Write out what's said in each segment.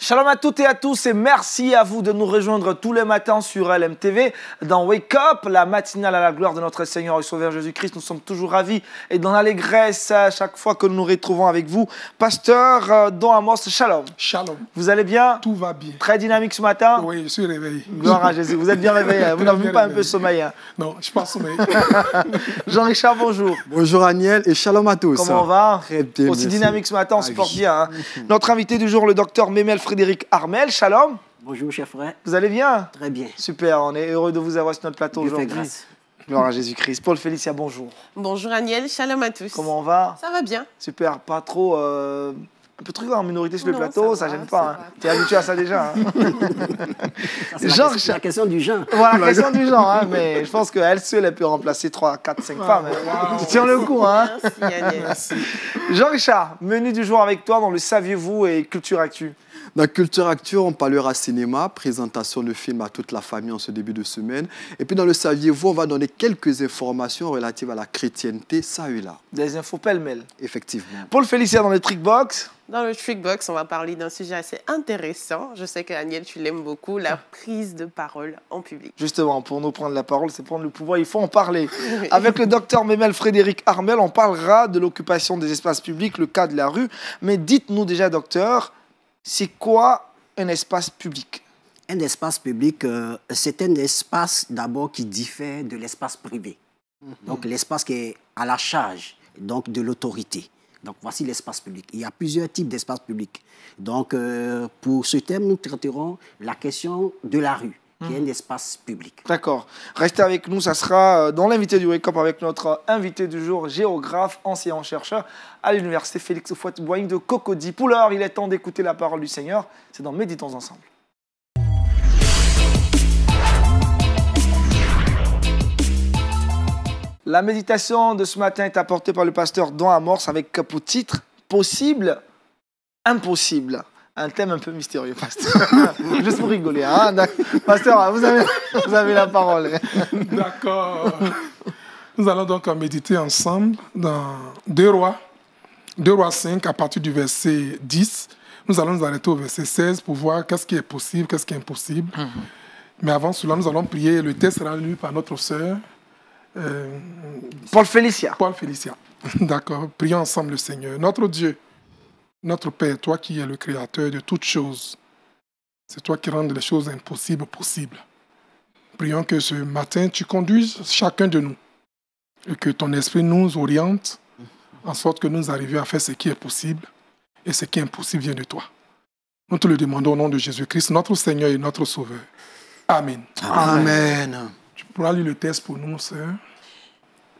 Shalom à toutes et à tous et merci à vous de nous rejoindre tous les matins sur LMTV dans Wake Up, la matinale à la gloire de notre Seigneur et Sauveur Jésus-Christ. Nous sommes toujours ravis et dans l'allégresse à chaque fois que nous nous retrouvons avec vous. Pasteur Don Amos, shalom. Shalom. Vous allez bien? Tout va bien. Très dynamique ce matin? Oui, je suis réveillé. Gloire à Jésus. Vous êtes bien réveillé? Vous n'avez pas un peu sommeil? Non, je ne suis pas sommeil. Jean-Richard, bonjour. Bonjour Aniel et shalom à tous. Comment on va? Très bien. Aussi merci. dynamique ce matin, on se porte bien. Hein. Notre invité du jour, le docteur Memel Frédéric Armel. Shalom. Bonjour, chef frère. Vous allez bien? Très bien. Super, on est heureux de vous avoir sur notre plateau Dieu fait aujourd'hui. grâce. Gloire à Jésus-Christ. Paul Félicia, bonjour. Bonjour Aniel, shalom à tous. Comment on va? Ça va bien. Super, pas trop... un peu trop en minorité sur le Non, plateau, ça ça va, gêne ça pas. va. Hein. Tu es habitué à ça déjà. Hein. C'est la question du genre. Voilà, la question du genre, hein, mais je pense qu'elle seule, elle peut remplacer 3, 4, 5 femmes. Hein. Tu tiens le coup, hein? Merci Aniel. Jean-Richard, menu du jour avec toi dans le Saviez-vous et Culture Actu. Dans Culture Actu, on parlera cinéma, présentation de film à toute la famille en ce début de semaine. Et puis dans le Saviez-vous, on va donner quelques informations relatives à la chrétienté, ça et là. Des infos pêle-mêle. Effectivement. Paul Félicia dans le Trickbox. Dans le Trickbox, on va parler d'un sujet assez intéressant. Je sais que Aniel, tu l'aimes beaucoup, la prise de parole en public. Justement, pour nous prendre la parole, c'est prendre le pouvoir, il faut en parler. Avec le docteur Memel Frédéric Armel, on parlera de l'occupation des espaces publics, le cas de la rue. Mais dites-nous déjà, docteur, c'est quoi un espace public? Un espace public, c'est un espace d'abord qui diffère de l'espace privé. Donc l'espace qui est à la charge donc, de l'autorité. Donc voici l'espace public. Il y a plusieurs types d'espaces publics. Donc pour ce thème, nous traiterons la question de la rue, qui est un espace public. D'accord. Restez avec nous, ça sera dans l'invité du Wake Up avec notre invité du jour, géographe, enseignant-chercheur à l'université Félix Houphouët-Boigny de Cocody. Pour l'heure, il est temps d'écouter la parole du Seigneur. C'est dans Méditons ensemble. La méditation de ce matin est apportée par le pasteur Don Amorce avec pour titre « Possible, impossible ». Un thème un peu mystérieux, pasteur. Juste pour rigoler. Hein? Pasteur, vous avez la parole. D'accord. Nous allons donc méditer ensemble dans 2 Rois 5, à partir du verset 10. Nous allons nous arrêter au verset 16 pour voir qu'est-ce qui est possible, qu'est-ce qui est impossible. Mais avant cela, nous allons prier. Le texte sera lu par notre sœur, Paul Félicia. Paul Félicia. D'accord. Prions ensemble le Seigneur. Notre Dieu, notre Père, toi qui es le créateur de toutes choses, c'est toi qui rends les choses impossibles possibles. Prions que ce matin, tu conduises chacun de nous et que ton esprit nous oriente en sorte que nous arrivions à faire ce qui est possible et ce qui est impossible vient de toi. Nous te le demandons au nom de Jésus-Christ, notre Seigneur et notre Sauveur. Amen. Amen. Tu pourras lire le texte pour nous, sœur.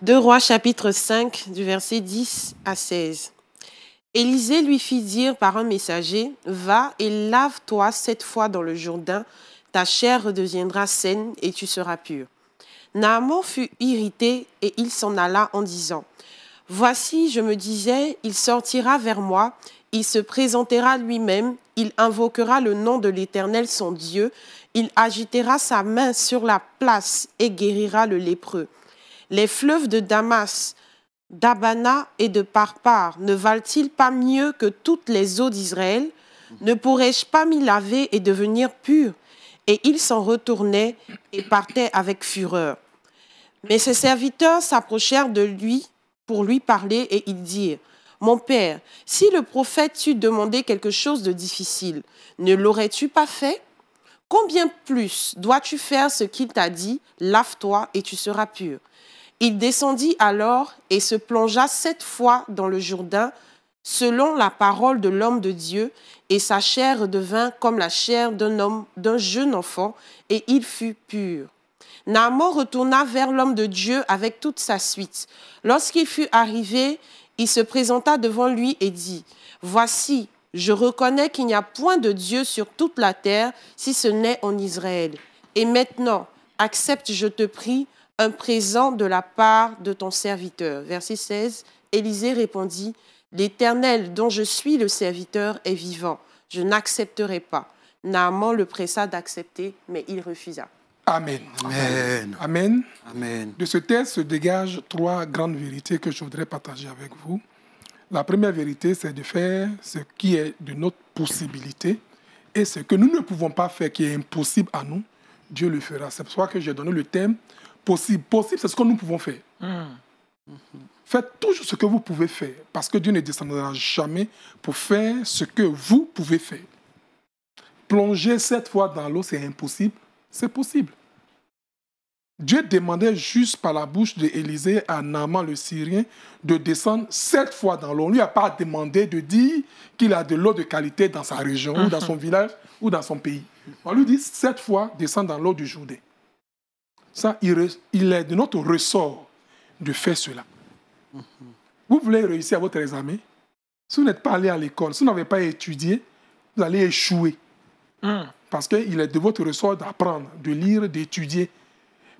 2 Rois chapitre 5, du verset 10 à 16. Élisée lui fit dire par un messager, « Va et lave-toi 7 fois dans le Jourdain, ta chair redeviendra saine et tu seras pur. » Naaman fut irrité et il s'en alla en disant, « Voici, je me disais, il sortira vers moi, il se présentera lui-même, il invoquera le nom de l'Éternel son Dieu, il agitera sa main sur la place et guérira le lépreux. Les fleuves de Damas, d'Abana et de Parpar ne valent-ils pas mieux que toutes les eaux d'Israël? Ne pourrais-je pas m'y laver et devenir pur? » Et il s'en retournait et partait avec fureur. Mais ses serviteurs s'approchèrent de lui pour lui parler et ils dirent, « Mon père, si le prophète t'eût demandé quelque chose de difficile, ne l'aurais-tu pas fait? Combien plus dois-tu faire ce qu'il t'a dit? Lave-toi et tu seras pur. » Il descendit alors et se plongea 7 fois dans le Jourdain, selon la parole de l'homme de Dieu, et sa chair devint comme la chair d'un jeune enfant, et il fut pur. Naaman retourna vers l'homme de Dieu avec toute sa suite. Lorsqu'il fut arrivé, il se présenta devant lui et dit, « Voici, je reconnais qu'il n'y a point de Dieu sur toute la terre, si ce n'est en Israël. Et maintenant, accepte, je te prie, un présent de la part de ton serviteur. » Verset 16, Élisée répondit, « L'Éternel dont je suis le serviteur est vivant. Je n'accepterai pas. » Naaman le pressa d'accepter, mais il refusa. Amen. Amen. Amen. Amen. De ce texte se dégagent 3 grandes vérités que je voudrais partager avec vous. La première vérité, c'est de faire ce qui est de notre possibilité Et ce que nous ne pouvons pas faire, qui est impossible à nous, Dieu le fera. C'est pour ça que j'ai donné le thème possible. Possible, c'est ce que nous pouvons faire. Faites toujours ce que vous pouvez faire, parce que Dieu ne descendra jamais pour faire ce que vous pouvez faire. Plonger 7 fois dans l'eau, c'est impossible. C'est possible. Dieu demandait juste par la bouche d'Élisée à Naaman le Syrien de descendre 7 fois dans l'eau. On ne lui a pas demandé de dire qu'il a de l'eau de qualité dans sa région, ou dans son village, ou dans son pays. On lui dit 7 fois descendre dans l'eau du Jourdain. Ça, il est de notre ressort de faire cela. Vous voulez réussir à votre examen? Si vous n'êtes pas allé à l'école, si vous n'avez pas étudié, vous allez échouer. Parce qu'il est de votre ressort d'apprendre, de lire, d'étudier.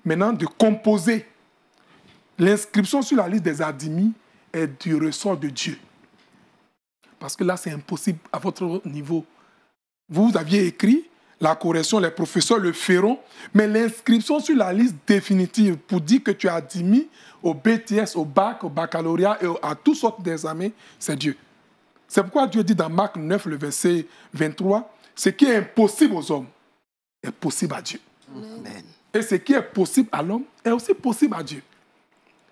Maintenant, de composer. L'inscription sur la liste des admis est du ressort de Dieu. Parce que là, c'est impossible à votre niveau. Vous aviez écrit, la correction, les professeurs le feront, mais l'inscription sur la liste définitive pour dire que tu es admis au BTS, au bac, au baccalauréat et à toutes sortes d'examens, c'est Dieu. C'est pourquoi Dieu dit dans Marc 9, le verset 23, ce qui est impossible aux hommes est possible à Dieu. Amen. Et ce qui est possible à l'homme est aussi possible à Dieu.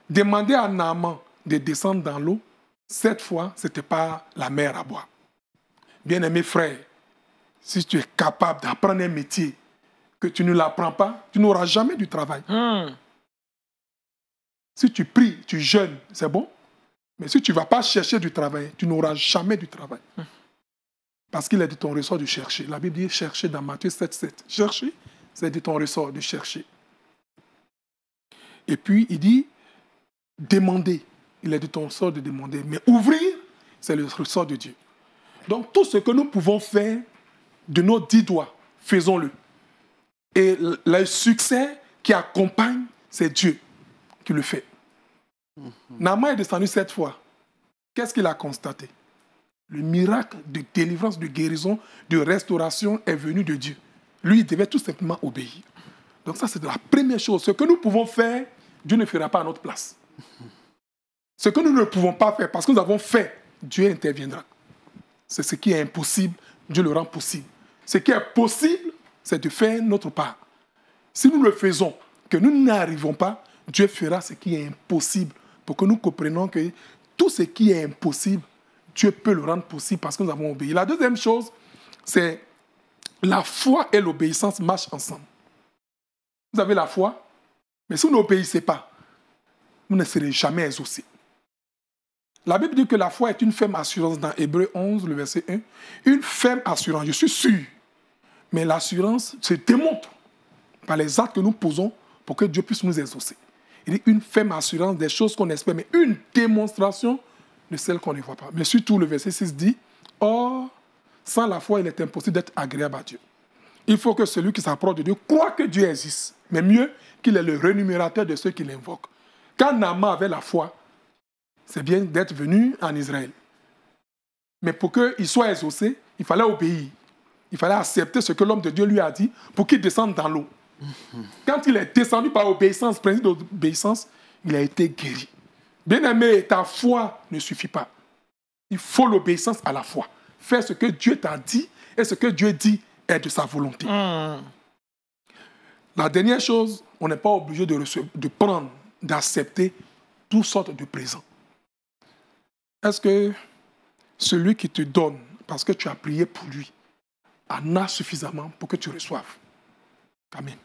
Demander à Naaman de descendre dans l'eau, 7 fois, ce n'était pas la mer à boire. Bien-aimé frère, si tu es capable d'apprendre un métier, que tu ne l'apprends pas, tu n'auras jamais du travail. Si tu pries, tu jeûnes, c'est bon. Mais si tu ne vas pas chercher du travail, tu n'auras jamais du travail. Parce qu'il est de ton ressort de chercher. La Bible dit chercher dans Matthieu 7,7. Chercher, c'est de ton ressort de chercher. Et puis, il dit demander. Il est de ton ressort de demander. Mais ouvrir, c'est le ressort de Dieu. Donc, tout ce que nous pouvons faire de nos 10 doigts, faisons-le. Et le succès qui accompagne, c'est Dieu qui le fait. Naaman est descendu 7 fois. Qu'est-ce qu'il a constaté? Le miracle de délivrance, de guérison, de restauration est venu de Dieu. Lui, il devait tout simplement obéir. Donc ça, c'est la première chose. Ce que nous pouvons faire, Dieu ne fera pas à notre place. Ce que nous ne pouvons pas faire, parce que nous avons fait, Dieu interviendra. C'est ce qui est impossible, Dieu le rend possible. Ce qui est possible, c'est de faire notre part. Si nous le faisons, que nous n'arrivons pas, Dieu fera ce qui est impossible pour que nous comprenions que tout ce qui est impossible, Dieu peut le rendre possible parce que nous avons obéi. La deuxième chose, c'est la foi et l'obéissance marchent ensemble. Vous avez la foi, mais si vous n'obéissez pas, vous ne serez jamais exaucés. La Bible dit que la foi est une ferme assurance dans Hébreux 11, le verset 1. Une ferme assurance, je suis sûr. Mais l'assurance se démontre par les actes que nous posons pour que Dieu puisse nous exaucer. Il dit une ferme assurance des choses qu'on espère, mais une démonstration de celles qu'on ne voit pas. Mais surtout, le verset 6 dit, « Or, sans la foi, il est impossible d'être agréable à Dieu. » Il faut que celui qui s'approche de Dieu croit que Dieu existe, mais mieux qu'il est le rémunérateur de ceux qui l'invoquent. Quand Naaman avait la foi, c'est bien d'être venu en Israël. Mais pour qu'il soit exaucé, il fallait obéir. Il fallait accepter ce que l'homme de Dieu lui a dit pour qu'il descende dans l'eau. Quand il est descendu par obéissance, principe d'obéissance, il a été guéri. Bien-aimé, ta foi ne suffit pas. Il faut l'obéissance à la foi. Faire ce que Dieu t'a dit et ce que Dieu dit est de sa volonté. La dernière chose, on n'est pas obligé de prendre, d'accepter toutes sortes de présents. Est-ce que celui qui te donne, parce que tu as prié pour lui, en a suffisamment pour que tu reçoives? Quand même.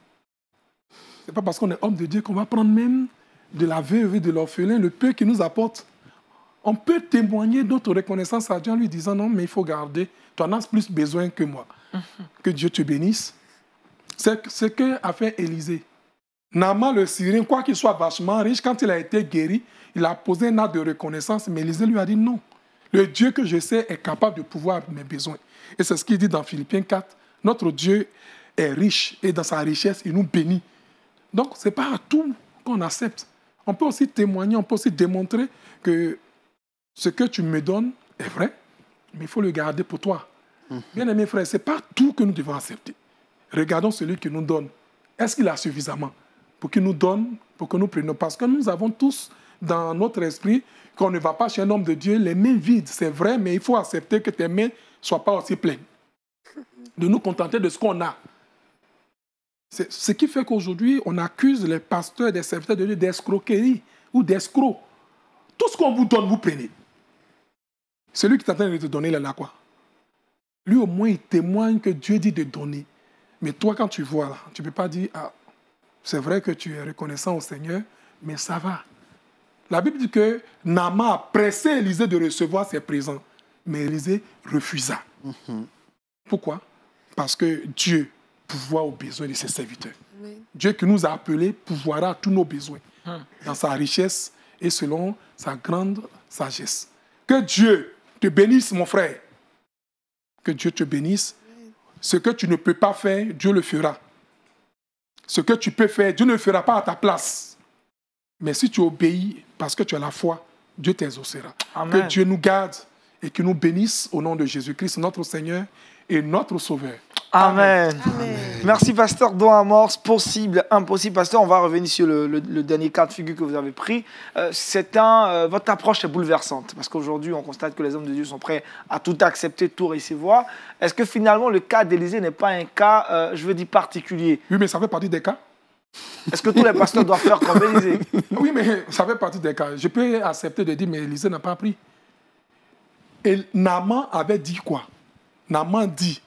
Ce n'est pas parce qu'on est homme de Dieu qu'on va prendre même de la veuve et de l'orphelin le peu qu'il nous apporte. On peut témoigner notre reconnaissance à Dieu en lui disant non, mais il faut garder, tu en as plus besoin que moi. Que Dieu te bénisse. C'est ce qu'a fait Élisée. Naaman le Syrien, quoi qu'il soit vachement riche, quand il a été guéri, il a posé un acte de reconnaissance, mais Élisée lui a dit non. Le Dieu que je sais est capable de pouvoir mes besoins. Et c'est ce qu'il dit dans Philippiens 4. Notre Dieu est riche et dans sa richesse, il nous bénit. Donc, ce n'est pas à tout qu'on accepte. On peut aussi témoigner, on peut aussi démontrer que ce que tu me donnes est vrai, mais il faut le garder pour toi. Bien-aimés frères, ce n'est pas tout que nous devons accepter. Regardons celui qui nous donne. Est-ce qu'il a suffisamment pour qu'il nous donne, pour que nous prenions? Parce que nous avons tous dans notre esprit qu'on ne va pas chez un homme de Dieu les mains vides. C'est vrai, mais il faut accepter que tes mains ne soient pas aussi pleines. de nous contenter de ce qu'on a. C'est ce qui fait qu'aujourd'hui, on accuse les pasteurs, des serviteurs de Dieu d'escroquerie ou d'escrocs. Tout ce qu'on vous donne, vous prenez. Celui qui est en train de te donner, il est là quoi? Lui, au moins, il témoigne que Dieu dit de donner. Mais toi, quand tu vois, là, tu ne peux pas dire, ah, c'est vrai que tu es reconnaissant au Seigneur, mais ça va. La Bible dit que Naaman a pressé Élisée de recevoir ses présents. Mais Élisée refusa. Pourquoi? Parce que Dieu pourvoit aux besoins de ses serviteurs. Oui. Dieu qui nous a appelés pourvoira à tous nos besoins. Dans sa richesse et selon sa grande sagesse. Que Dieu te bénisse, mon frère. Que Dieu te bénisse. Ce que tu ne peux pas faire, Dieu le fera. Ce que tu peux faire, Dieu ne le fera pas à ta place. Mais si tu obéis parce que tu as la foi, Dieu t'exaucera. Que Dieu nous garde et qu'il nous bénisse au nom de Jésus-Christ, notre Seigneur et notre Sauveur. Amen. Amen. Merci, pasteur. Don amorce, possible, impossible. Pasteur, on va revenir sur le dernier cas de figure que vous avez pris. Votre approche est bouleversante parce qu'aujourd'hui, on constate que les hommes de Dieu sont prêts à tout accepter, tout recevoir. Est-ce que finalement, le cas d'Élisée n'est pas un cas, je veux dire, particulier? Oui, mais ça fait partie des cas. Est-ce que tous les pasteurs doivent faire comme Élisée? Oui, mais ça fait partie des cas. Je peux accepter de dire, mais Élisée n'a pas pris. Et Naaman avait dit quoi? Naaman dit,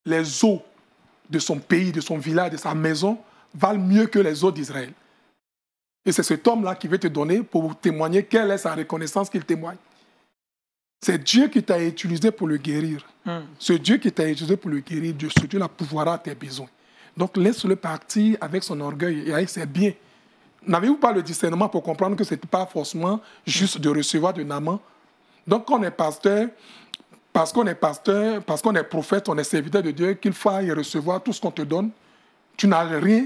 les eaux de son pays, de son village, de sa maison valent mieux que les eaux d'Israël. Et c'est cet homme-là qui veut te donner pour témoigner quelle est sa reconnaissance qu'il témoigne. C'est Dieu qui t'a utilisé pour le guérir. Ce Dieu qui t'a utilisé pour le guérir, ce Dieu-là pourvoira à tes besoins. Donc laisse-le partir avec son orgueil et avec ses biens. N'avez-vous pas le discernement pour comprendre que ce n'était pas forcément juste de recevoir de Naaman? Donc quand on est pasteur, parce qu'on est prophète, on est serviteur de Dieu, qu'il faille recevoir tout ce qu'on te donne, tu n'as rien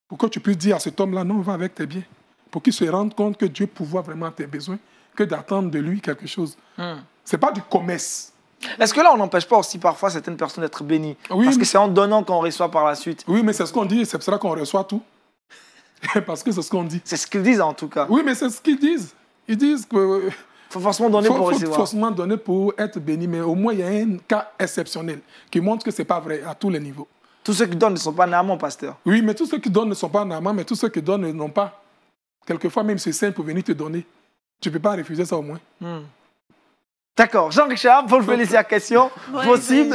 pour que tu puisses dire à cet homme-là, non, va avec tes biens. Pour qu'il se rende compte que Dieu pourvoit vraiment à tes besoins, que d'attendre de lui quelque chose. Ce n'est pas du commerce. Est-ce que là, on n'empêche pas aussi parfois certaines personnes d'être bénies? Oui, parce que c'est en donnant qu'on reçoit par la suite. Oui, mais c'est ce qu'on dit, c'est pour ça qu'on reçoit tout. Parce que c'est ce qu'on dit. C'est ce qu'ils disent en tout cas. Oui, mais c'est ce qu'ils disent. Ils disent que... Il faut forcément donner pour recevoir. Il faut forcément donner pour être béni, mais au moins il y a un cas exceptionnel qui montre que ce n'est pas vrai à tous les niveaux. Tous ceux qui donnent ne sont pas Naaman, pasteur. Oui, mais tous ceux qui donnent ne sont pas Naaman, mais tous ceux qui donnent n'ont pas. Quelquefois même c'est simple pour venir te donner. Tu ne peux pas refuser ça au moins. D'accord. Jean-Richard, pour le laisser la question. Ouais, possible,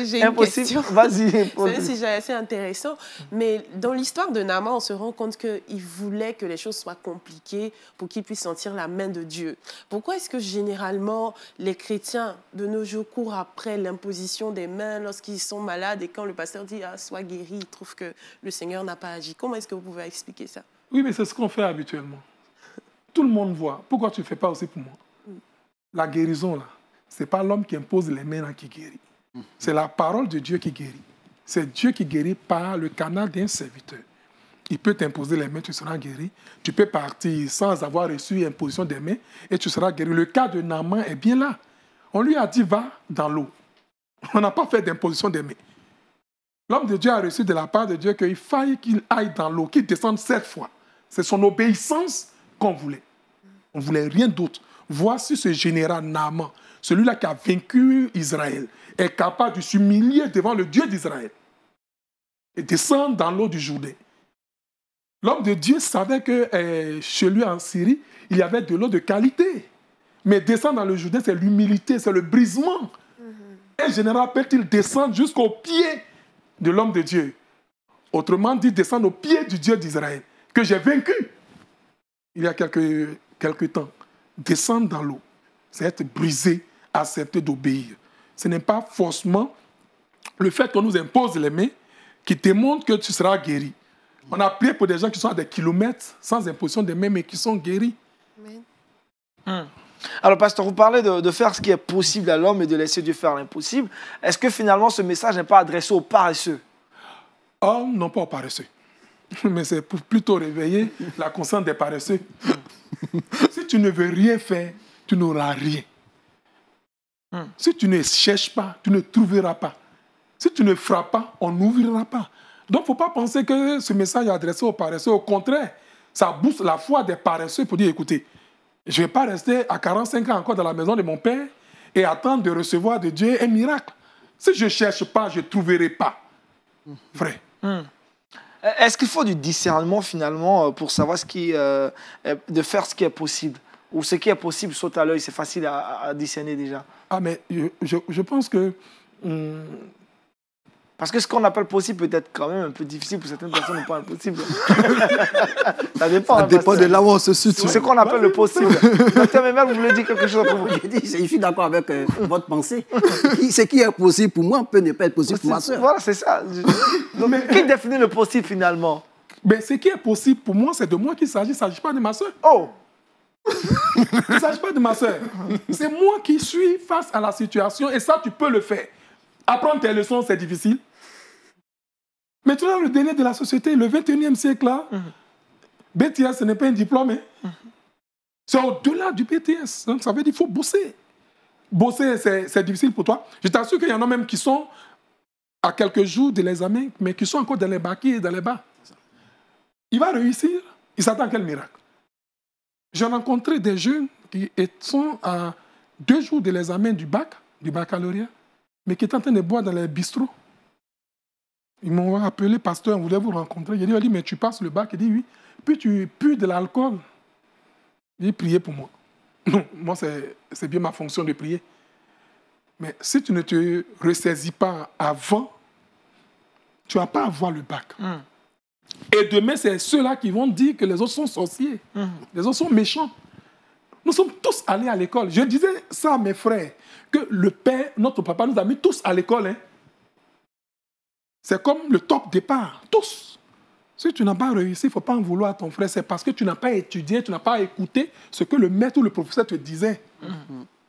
j'ai impossible. Une question. Vas-y. C'est un sujet assez intéressant. Mais dans l'histoire de Naaman, on se rend compte qu'il voulait que les choses soient compliquées pour qu'il puisse sentir la main de Dieu. Pourquoi est-ce que généralement les chrétiens de nos jours courent après l'imposition des mains lorsqu'ils sont malades et quand le pasteur dit « sois guéri », ils trouvent que le Seigneur n'a pas agi? Comment est-ce que vous pouvez expliquer ça? Oui, mais c'est ce qu'on fait habituellement. Tout le monde voit. Pourquoi tu ne fais pas aussi pour moi? La guérison, là, ce n'est pas l'homme qui impose les mains là, qui guérit. C'est la parole de Dieu qui guérit. C'est Dieu qui guérit par le canal d'un serviteur. Il peut t'imposer les mains, tu seras guéri. Tu peux partir sans avoir reçu l'imposition des mains et tu seras guéri. Le cas de Naaman est bien là. On lui a dit, va dans l'eau. On n'a pas fait d'imposition des mains. L'homme de Dieu a reçu de la part de Dieu qu'il faille qu'il aille dans l'eau, qu'il descende 7 fois. C'est son obéissance qu'on voulait. On ne voulait rien d'autre. Voici ce général Naaman, celui-là qui a vaincu Israël, est capable de s'humilier devant le Dieu d'Israël et descendre dans l'eau du Jourdain. L'homme de Dieu savait que chez lui en Syrie, il y avait de l'eau de qualité. Mais descendre dans le Jourdain, c'est l'humilité, c'est le brisement. Un général peut-il descendre jusqu'au pied de l'homme de Dieu? Autrement dit, descendre au pied du Dieu d'Israël, que j'ai vaincu il y a quelques temps. Descendre dans l'eau, c'est être brisé, accepter d'obéir. Ce n'est pas forcément le fait qu'on nous impose les mains qui démontre que tu seras guéri. On a prié pour des gens qui sont à des kilomètres sans imposition des mains, mais qui sont guéris. Alors, pasteur, vous parlez de faire ce qui est possible à l'homme et de laisser Dieu faire l'impossible. Est-ce que finalement, ce message n'est pas adressé aux paresseux? Oh, non, pas aux paresseux. Mais c'est pour plutôt réveiller la conscience des paresseux. Si tu ne veux rien faire, tu n'auras rien. Si tu ne cherches pas, tu ne trouveras pas. Si tu ne frappes pas, on n'ouvrira pas. Donc, il ne faut pas penser que ce message est adressé aux paresseux. Au contraire, ça booste la foi des paresseux pour dire, écoutez, je ne vais pas rester à 45 ans encore dans la maison de mon père et attendre de recevoir de Dieu un miracle. Si je ne cherche pas, je ne trouverai pas. Frère. Est-ce qu'il faut du discernement finalement pour savoir de faire ce qui est possible? Ou ce qui est possible saute à l'œil, c'est facile à discerner déjà? Ah, mais je pense que... Parce que ce qu'on appelle possible peut être quand même un peu difficile pour certaines personnes, ou pas impossible. Ça dépend. Ça dépend de là où on se situe. C'est ce qu'on appelle le possible. Docteur Memel, vous voulez dire quelque chose à propos? Je suis d'accord avec votre pensée. Ce qui est possible pour moi peut ne pas être possible pour ma soeur. Voilà, c'est ça. Donc, qui définit le possible finalement? Mais ce qui est possible pour moi, c'est de moi qu'il s'agit. Il ne s'agit pas de ma soeur. Oh! Il ne s'agit pas de ma soeur. C'est moi qui suis face à la situation et ça, tu peux le faire. Apprendre tes leçons, c'est difficile. Mais tu as le dernier de la société, le 21e siècle, là, BTS, ce n'est pas un diplôme. C'est au-delà du BTS. Donc, ça veut dire qu'il faut bosser. Bosser, c'est difficile pour toi. Je t'assure qu'il y en a même qui sont à quelques jours de l'examen, mais qui sont encore dans les baquets et dans les bas. Il va réussir. Il s'attend à quel miracle? J'ai rencontré des jeunes qui sont à 2 jours de l'examen du baccalauréat, mais qui étaient en train de boire dans les bistrots. Ils m'ont appelé, pasteur, on voulait vous rencontrer. Il a dit, mais tu passes le bac? Il dit, oui. Puis tu pues de l'alcool. Il dit, priez pour moi. Non, moi, c'est bien ma fonction de prier. Mais si tu ne te ressaisis pas avant, tu ne vas pas avoir le bac. Et demain, c'est ceux-là qui vont dire que les autres sont sorciers. Les autres sont méchants. Nous sommes tous allés à l'école. Je disais ça à mes frères, que le père, notre papa, nous a mis tous à l'école. Hein. C'est comme le top départ, tous. Si tu n'as pas réussi, il ne faut pas en vouloir à ton frère. C'est parce que tu n'as pas étudié, tu n'as pas écouté ce que le maître ou le professeur te disait.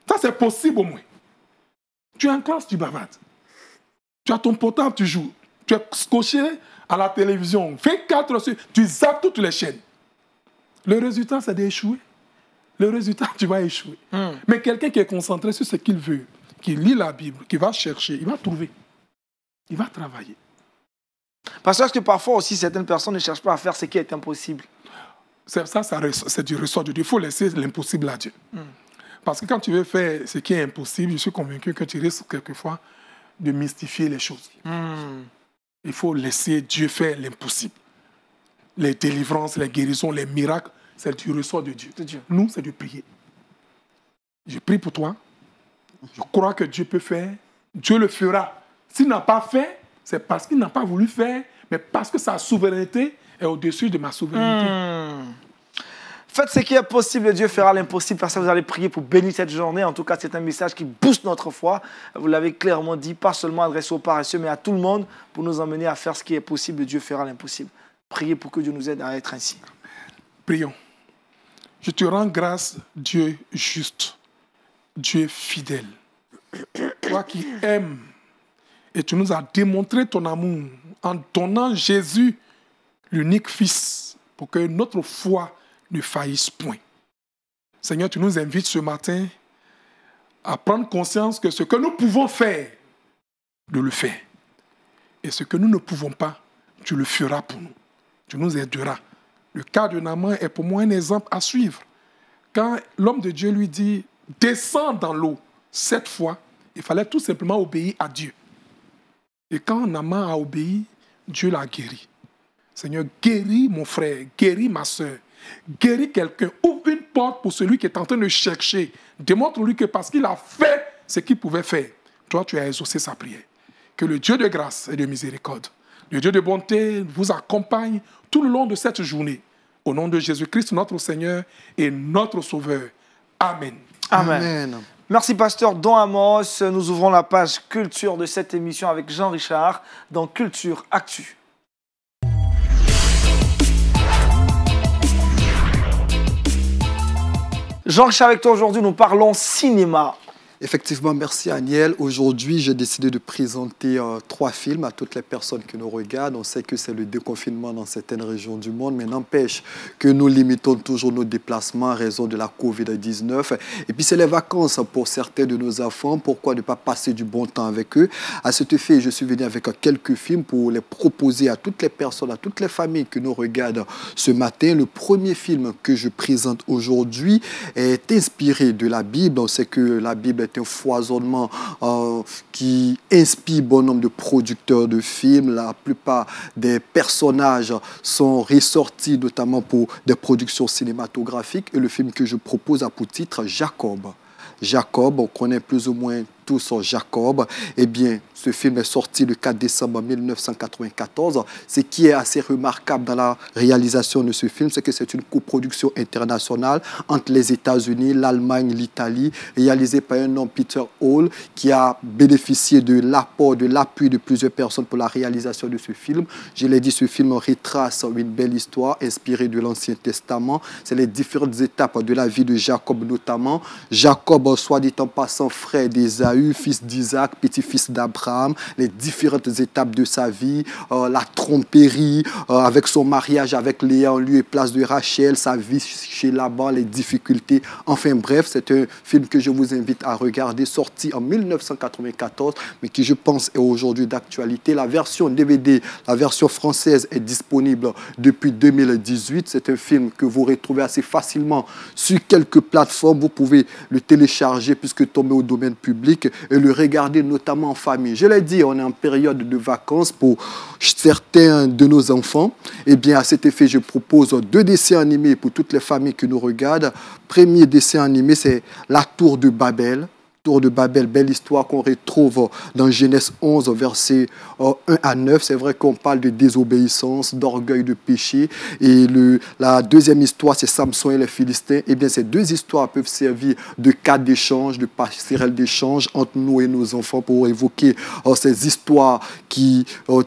Ça, c'est possible au moins. Tu es en classe, tu bavardes. Tu as ton portable, tu joues. Tu es scotché à la télévision. 24 heures, tu zappes toutes les chaînes. Le résultat, c'est d'échouer. Le résultat, tu vas échouer. Mais quelqu'un qui est concentré sur ce qu'il veut, qui lit la Bible, qui va chercher, il va trouver. Il va travailler. Parce que parfois aussi, certaines personnes ne cherchent pas à faire ce qui est impossible. C'est du ressort de Dieu. Il faut laisser l'impossible à Dieu. Parce que quand tu veux faire ce qui est impossible, je suis convaincu que tu risques quelquefois de mystifier les choses. Il faut laisser Dieu faire l'impossible. Les délivrances, les guérisons, les miracles, c'est du ressort de Dieu. Nous, c'est de prier. Je prie pour toi. Je crois que Dieu peut faire. Dieu le fera. S'il n'a pas fait, c'est parce qu'il n'a pas voulu faire, mais parce que sa souveraineté est au-dessus de ma souveraineté. Faites ce qui est possible, Dieu fera l'impossible, parce que vous allez prier pour bénir cette journée. En tout cas, c'est un message qui booste notre foi. Vous l'avez clairement dit, pas seulement adressé aux paresseux, mais à tout le monde, pour nous emmener à faire ce qui est possible. Dieu fera l'impossible. Priez pour que Dieu nous aide à être ainsi. Prions. Je te rends grâce, Dieu juste, Dieu fidèle. Toi qui aimes, et tu nous as démontré ton amour en donnant Jésus, l'unique Fils, pour que notre foi ne faillisse point. Seigneur, tu nous invites ce matin à prendre conscience que ce que nous pouvons faire, de le faire. Et ce que nous ne pouvons pas, tu le feras pour nous. Tu nous aideras. Le cas de Naaman est pour moi un exemple à suivre. Quand l'homme de Dieu lui dit « Descends dans l'eau », 7 fois, il fallait tout simplement obéir à Dieu. Et quand Naaman a obéi, Dieu l'a guéri. Seigneur, guéris mon frère, guéris ma soeur, guéris quelqu'un, ouvre une porte pour celui qui est en train de chercher. Démontre-lui que parce qu'il a fait ce qu'il pouvait faire, toi, tu as exaucé sa prière. Que le Dieu de grâce et de miséricorde, le Dieu de bonté vous accompagne tout le long de cette journée. Au nom de Jésus-Christ, notre Seigneur et notre Sauveur. Amen. Amen. Merci, pasteur Don Amos. Nous ouvrons la page culture de cette émission avec Jean-Richard dans Culture Actu. Jean-Richard, avec toi aujourd'hui, nous parlons cinéma. Effectivement, merci Aniel. Aujourd'hui, j'ai décidé de présenter 3 films à toutes les personnes qui nous regardent. On sait que c'est le déconfinement dans certaines régions du monde, mais n'empêche que nous limitons toujours nos déplacements à raison de la COVID-19. Et puis, c'est les vacances pour certains de nos enfants. Pourquoi ne pas passer du bon temps avec eux? À cet effet, je suis venu avec quelques films pour les proposer à toutes les personnes, à toutes les familles qui nous regardent ce matin. Le premier film que je présente aujourd'hui est inspiré de la Bible. On sait que la Bible est c'est un foisonnement qui inspire bon nombre de producteurs de films. La plupart des personnages sont ressortis notamment pour des productions cinématographiques. Et le film que je propose a pour titre Jacob. Jacob, on connaît plus ou moins tous Jacob. Eh bien, ce film est sorti le 4 décembre 1994. Ce qui est assez remarquable dans la réalisation de ce film, c'est que c'est une coproduction internationale entre les États-Unis, l'Allemagne, l'Italie, réalisée par un homme, Peter Hall, qui a bénéficié de l'apport, de l'appui de plusieurs personnes pour la réalisation de ce film. Je l'ai dit, ce film retrace une belle histoire inspirée de l'Ancien Testament. C'est les différentes étapes de la vie de Jacob notamment. Jacob, soit dit en passant, frère d'Ésaü, fils d'Isaac, petit-fils d'Abraham, les différentes étapes de sa vie, la tromperie, avec son mariage avec Léa en lieu et place de Rachel, sa vie chez Laban, les difficultés. Enfin bref, c'est un film que je vous invite à regarder, sorti en 1994, mais qui je pense est aujourd'hui d'actualité. La version DVD, la version française est disponible depuis 2018. C'est un film que vous retrouvez assez facilement sur quelques plateformes. Vous pouvez le télécharger puisque tombé au domaine public et le regarder notamment en famille. Je l'ai dit, on est en période de vacances pour certains de nos enfants. Eh bien, à cet effet, je propose 2 dessins animés pour toutes les familles qui nous regardent. Premier dessin animé, c'est La Tour de Babel. Tour de Babel, belle histoire qu'on retrouve dans Genèse 11, versets 1 à 9. C'est vrai qu'on parle de désobéissance, d'orgueil, de péché. Et la deuxième histoire, c'est Samson et les Philistins. Eh bien, ces 2 histoires peuvent servir de cadre d'échange, de passerelle d'échange entre nous et nos enfants pour évoquer ces histoires qui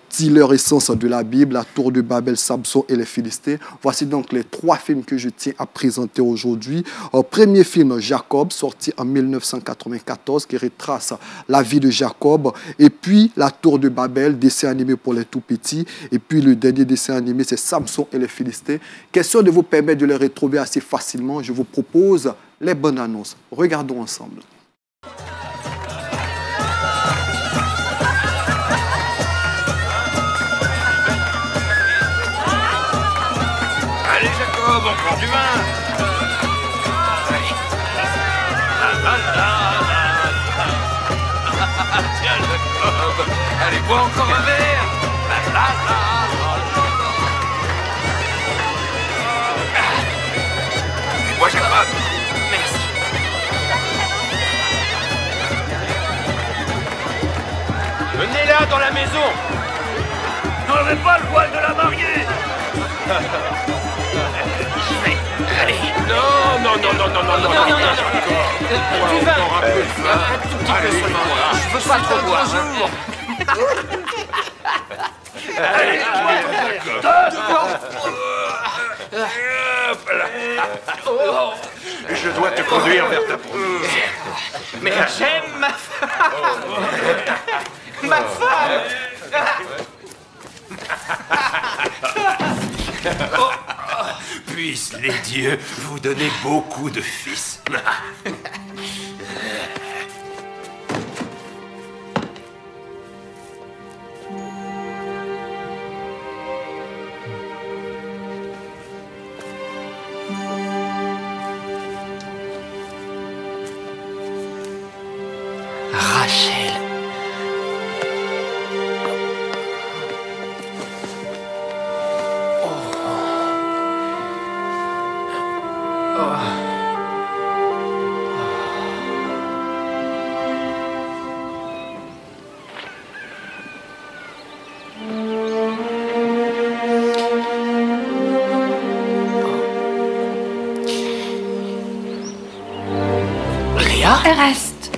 tirent leur essence de la Bible. La Tour de Babel, Samson et les Philistins. Voici donc les 3 films que je tiens à présenter aujourd'hui. Premier film, Jacob, sorti en 1994. Qui retrace la vie de Jacob, et puis La Tour de Babel, dessin animé pour les tout petits, et puis le dernier dessin animé, c'est Samson et les Philistins. Question de vous permettre de les retrouver assez facilement, je vous propose les bonnes annonces. Regardons ensemble. Allez Jacob, encore du vin. Tiens, Jacob. Allez, bois encore un verre. Bois, Jacob. Merci. Venez-la dans la maison. N'enlevez pas le voile de la mariée. Allez. Non, non, non, non, non, non, non, non, non. Du vin. Encore un peu de vin. Un tout petit peu seulement. Je veux pas trop boire. Allez, je dois te conduire vers ta promise. Mais j'aime ma femme. Ma femme. Puissent les dieux vous donner beaucoup de fils. Rachel. Reste.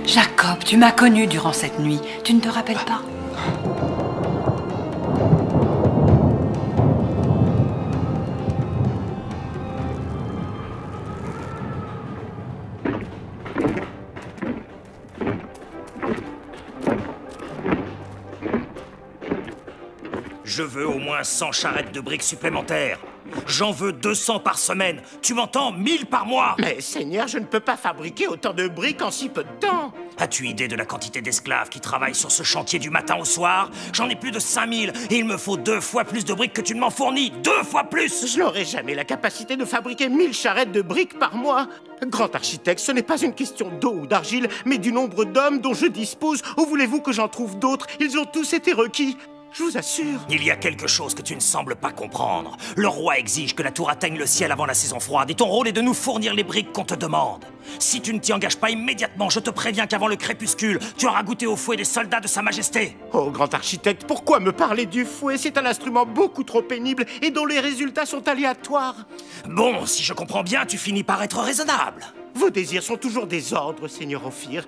Jacob, tu m'as connu durant cette nuit. Tu ne te rappelles pas? Je veux au moins 100 charrettes de briques supplémentaires. J'en veux 200 par semaine. Tu m'entends? 1000 par mois. Mais Seigneur, je ne peux pas fabriquer autant de briques en si peu de temps. As-tu idée de la quantité d'esclaves qui travaillent sur ce chantier du matin au soir? J'en ai plus de 5000 et il me faut 2 fois plus de briques que tu ne m'en fournis. 2 fois plus! Je n'aurai jamais la capacité de fabriquer 1000 charrettes de briques par mois. Grand architecte, ce n'est pas une question d'eau ou d'argile, mais du nombre d'hommes dont je dispose. Où voulez-vous que j'en trouve d'autres? Ils ont tous été requis. Je vous assure. Il y a quelque chose que tu ne sembles pas comprendre. Le roi exige que la tour atteigne le ciel avant la saison froide et ton rôle est de nous fournir les briques qu'on te demande. Si tu ne t'y engages pas immédiatement, je te préviens qu'avant le crépuscule, tu auras goûté au fouet des soldats de Sa Majesté. Oh, grand architecte, pourquoi me parler du fouet? C'est un instrument beaucoup trop pénible et dont les résultats sont aléatoires. Bon, si je comprends bien, tu finis par être raisonnable. Vos désirs sont toujours des ordres, Seigneur Ophir.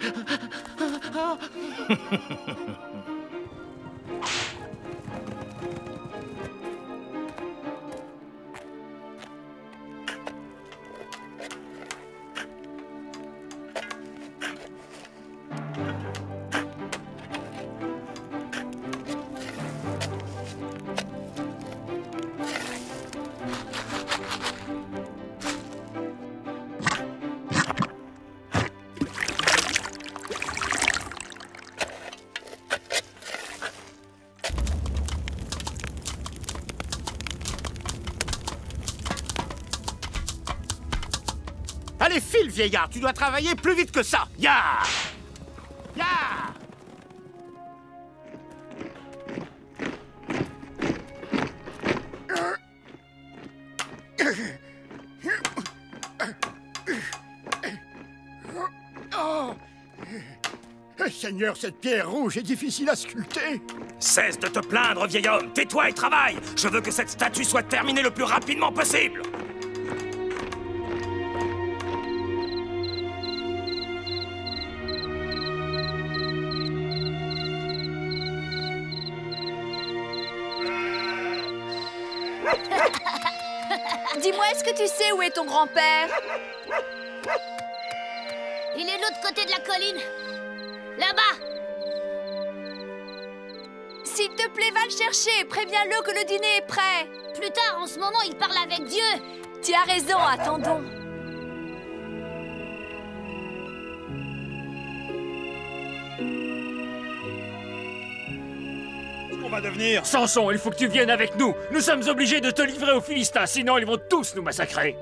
Allez, file, vieillard, tu dois travailler plus vite que ça. Ya! Ya! Seigneur, cette pierre rouge est difficile à sculpter. Cesse de te plaindre, vieil homme. Tais-toi et travaille. Je veux que cette statue soit terminée le plus rapidement possible. Dis-moi, est-ce que tu sais où est ton grand-père? Il est de l'autre côté de la colline. Là-bas. S'il te plaît, va le chercher. Préviens-le que le dîner est prêt. Plus tard, en ce moment, il parle avec Dieu. Tu as raison, attendons. On va devenir... Samson, il faut que tu viennes avec nous. Nous sommes obligés de te livrer aux Philistins, sinon ils vont tous nous massacrer.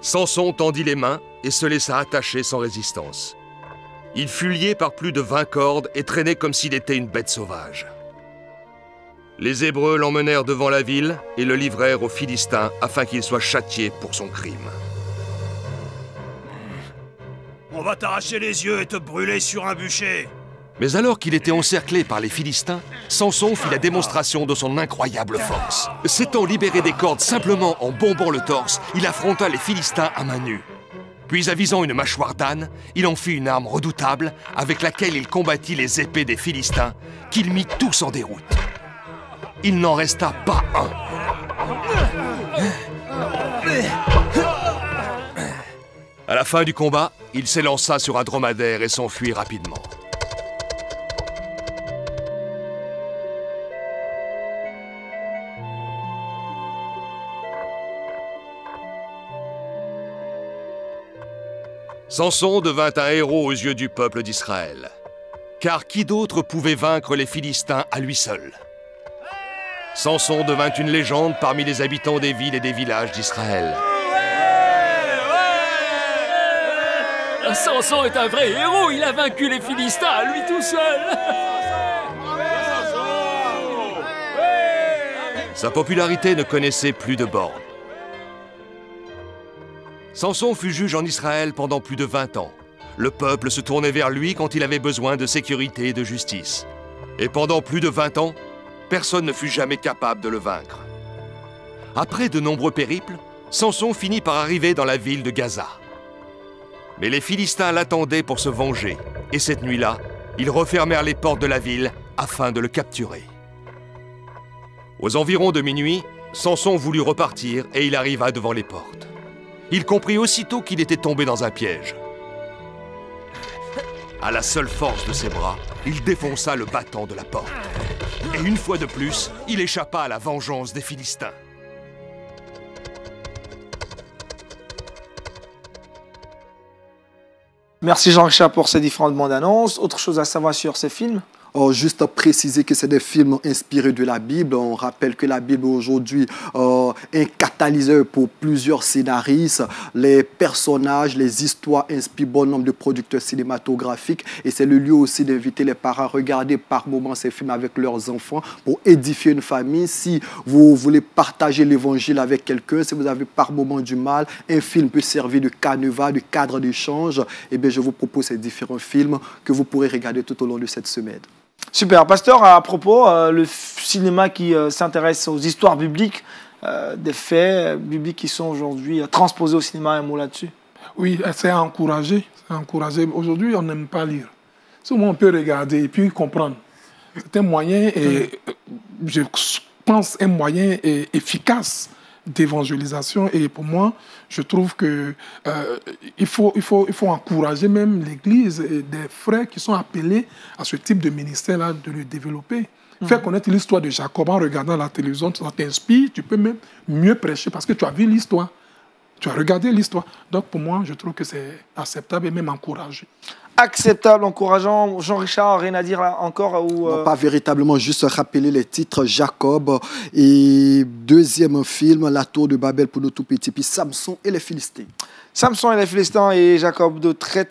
Samson tendit les mains et se laissa attacher sans résistance. Il fut lié par plus de 20 cordes et traîné comme s'il était une bête sauvage. Les Hébreux l'emmenèrent devant la ville et le livrèrent aux Philistins afin qu'il soit châtié pour son crime. On va t'arracher les yeux et te brûler sur un bûcher. Mais alors qu'il était encerclé par les Philistins, Samson fit la démonstration de son incroyable force. S'étant libéré des cordes simplement en bombant le torse, il affronta les Philistins à main nue. Puis, avisant une mâchoire d'âne, il en fit une arme redoutable avec laquelle il combattit les épées des Philistins, qu'il mit tous en déroute. Il n'en resta pas un. À la fin du combat, il s'élança sur un dromadaire et s'enfuit rapidement. Samson devint un héros aux yeux du peuple d'Israël. Car qui d'autre pouvait vaincre les Philistins à lui seul? Samson devint une légende parmi les habitants des villes et des villages d'Israël. Samson est un vrai héros, il a vaincu les Philistins à lui tout seul. Sa popularité ne connaissait plus de bornes. Samson fut juge en Israël pendant plus de 20 ans. Le peuple se tournait vers lui quand il avait besoin de sécurité et de justice. Et pendant plus de 20 ans, personne ne fut jamais capable de le vaincre. Après de nombreux périples, Samson finit par arriver dans la ville de Gaza. Mais les Philistins l'attendaient pour se venger, et cette nuit-là, ils refermèrent les portes de la ville afin de le capturer. Aux environs de minuit, Samson voulut repartir et il arriva devant les portes. Il comprit aussitôt qu'il était tombé dans un piège. À la seule force de ses bras, il défonça le battant de la porte. Et une fois de plus, il échappa à la vengeance des Philistins. Merci Jean-Richard pour ces différentes bandes annonces. Autre chose à savoir sur ces films? Juste à préciser que c'est des films inspirés de la Bible. On rappelle que la Bible aujourd'hui est un catalyseur pour plusieurs scénaristes. Les personnages, les histoires inspirent bon nombre de producteurs cinématographiques. Et c'est le lieu aussi d'inviter les parents à regarder par moments ces films avec leurs enfants pour édifier une famille. Si vous voulez partager l'évangile avec quelqu'un, si vous avez par moment du mal, un film peut servir de canevas, de cadre d'échange. Eh bien, je vous propose ces différents films que vous pourrez regarder tout au long de cette semaine. Super. Pasteur, à propos, le cinéma qui s'intéresse aux histoires bibliques, des faits bibliques qui sont aujourd'hui transposés au cinéma, un mot là-dessus? Oui, c'est à encourager. Aujourd'hui, on n'aime pas lire. Souvent, on peut regarder et puis comprendre. C'est un moyen, et je pense, un moyen efficace d'évangélisation. Et pour moi, je trouve que il faut encourager même l'Église et des frères qui sont appelés à ce type de ministère-là de le développer. Faire connaître l'histoire de Jacob en regardant la télévision, ça t'inspire, tu peux même mieux prêcher parce que tu as vu l'histoire. Tu as regardé l'histoire. Donc pour moi, je trouve que c'est acceptable et même encouragé. Acceptable, encourageant. Jean-Richard, rien à dire là encore ou Non, pas véritablement, juste rappeler les titres. Jacob et deuxième film, La Tour de Babel pour nos tout petits, puis Samson et les Philistins. Samson et les Philistins et Jacob, de très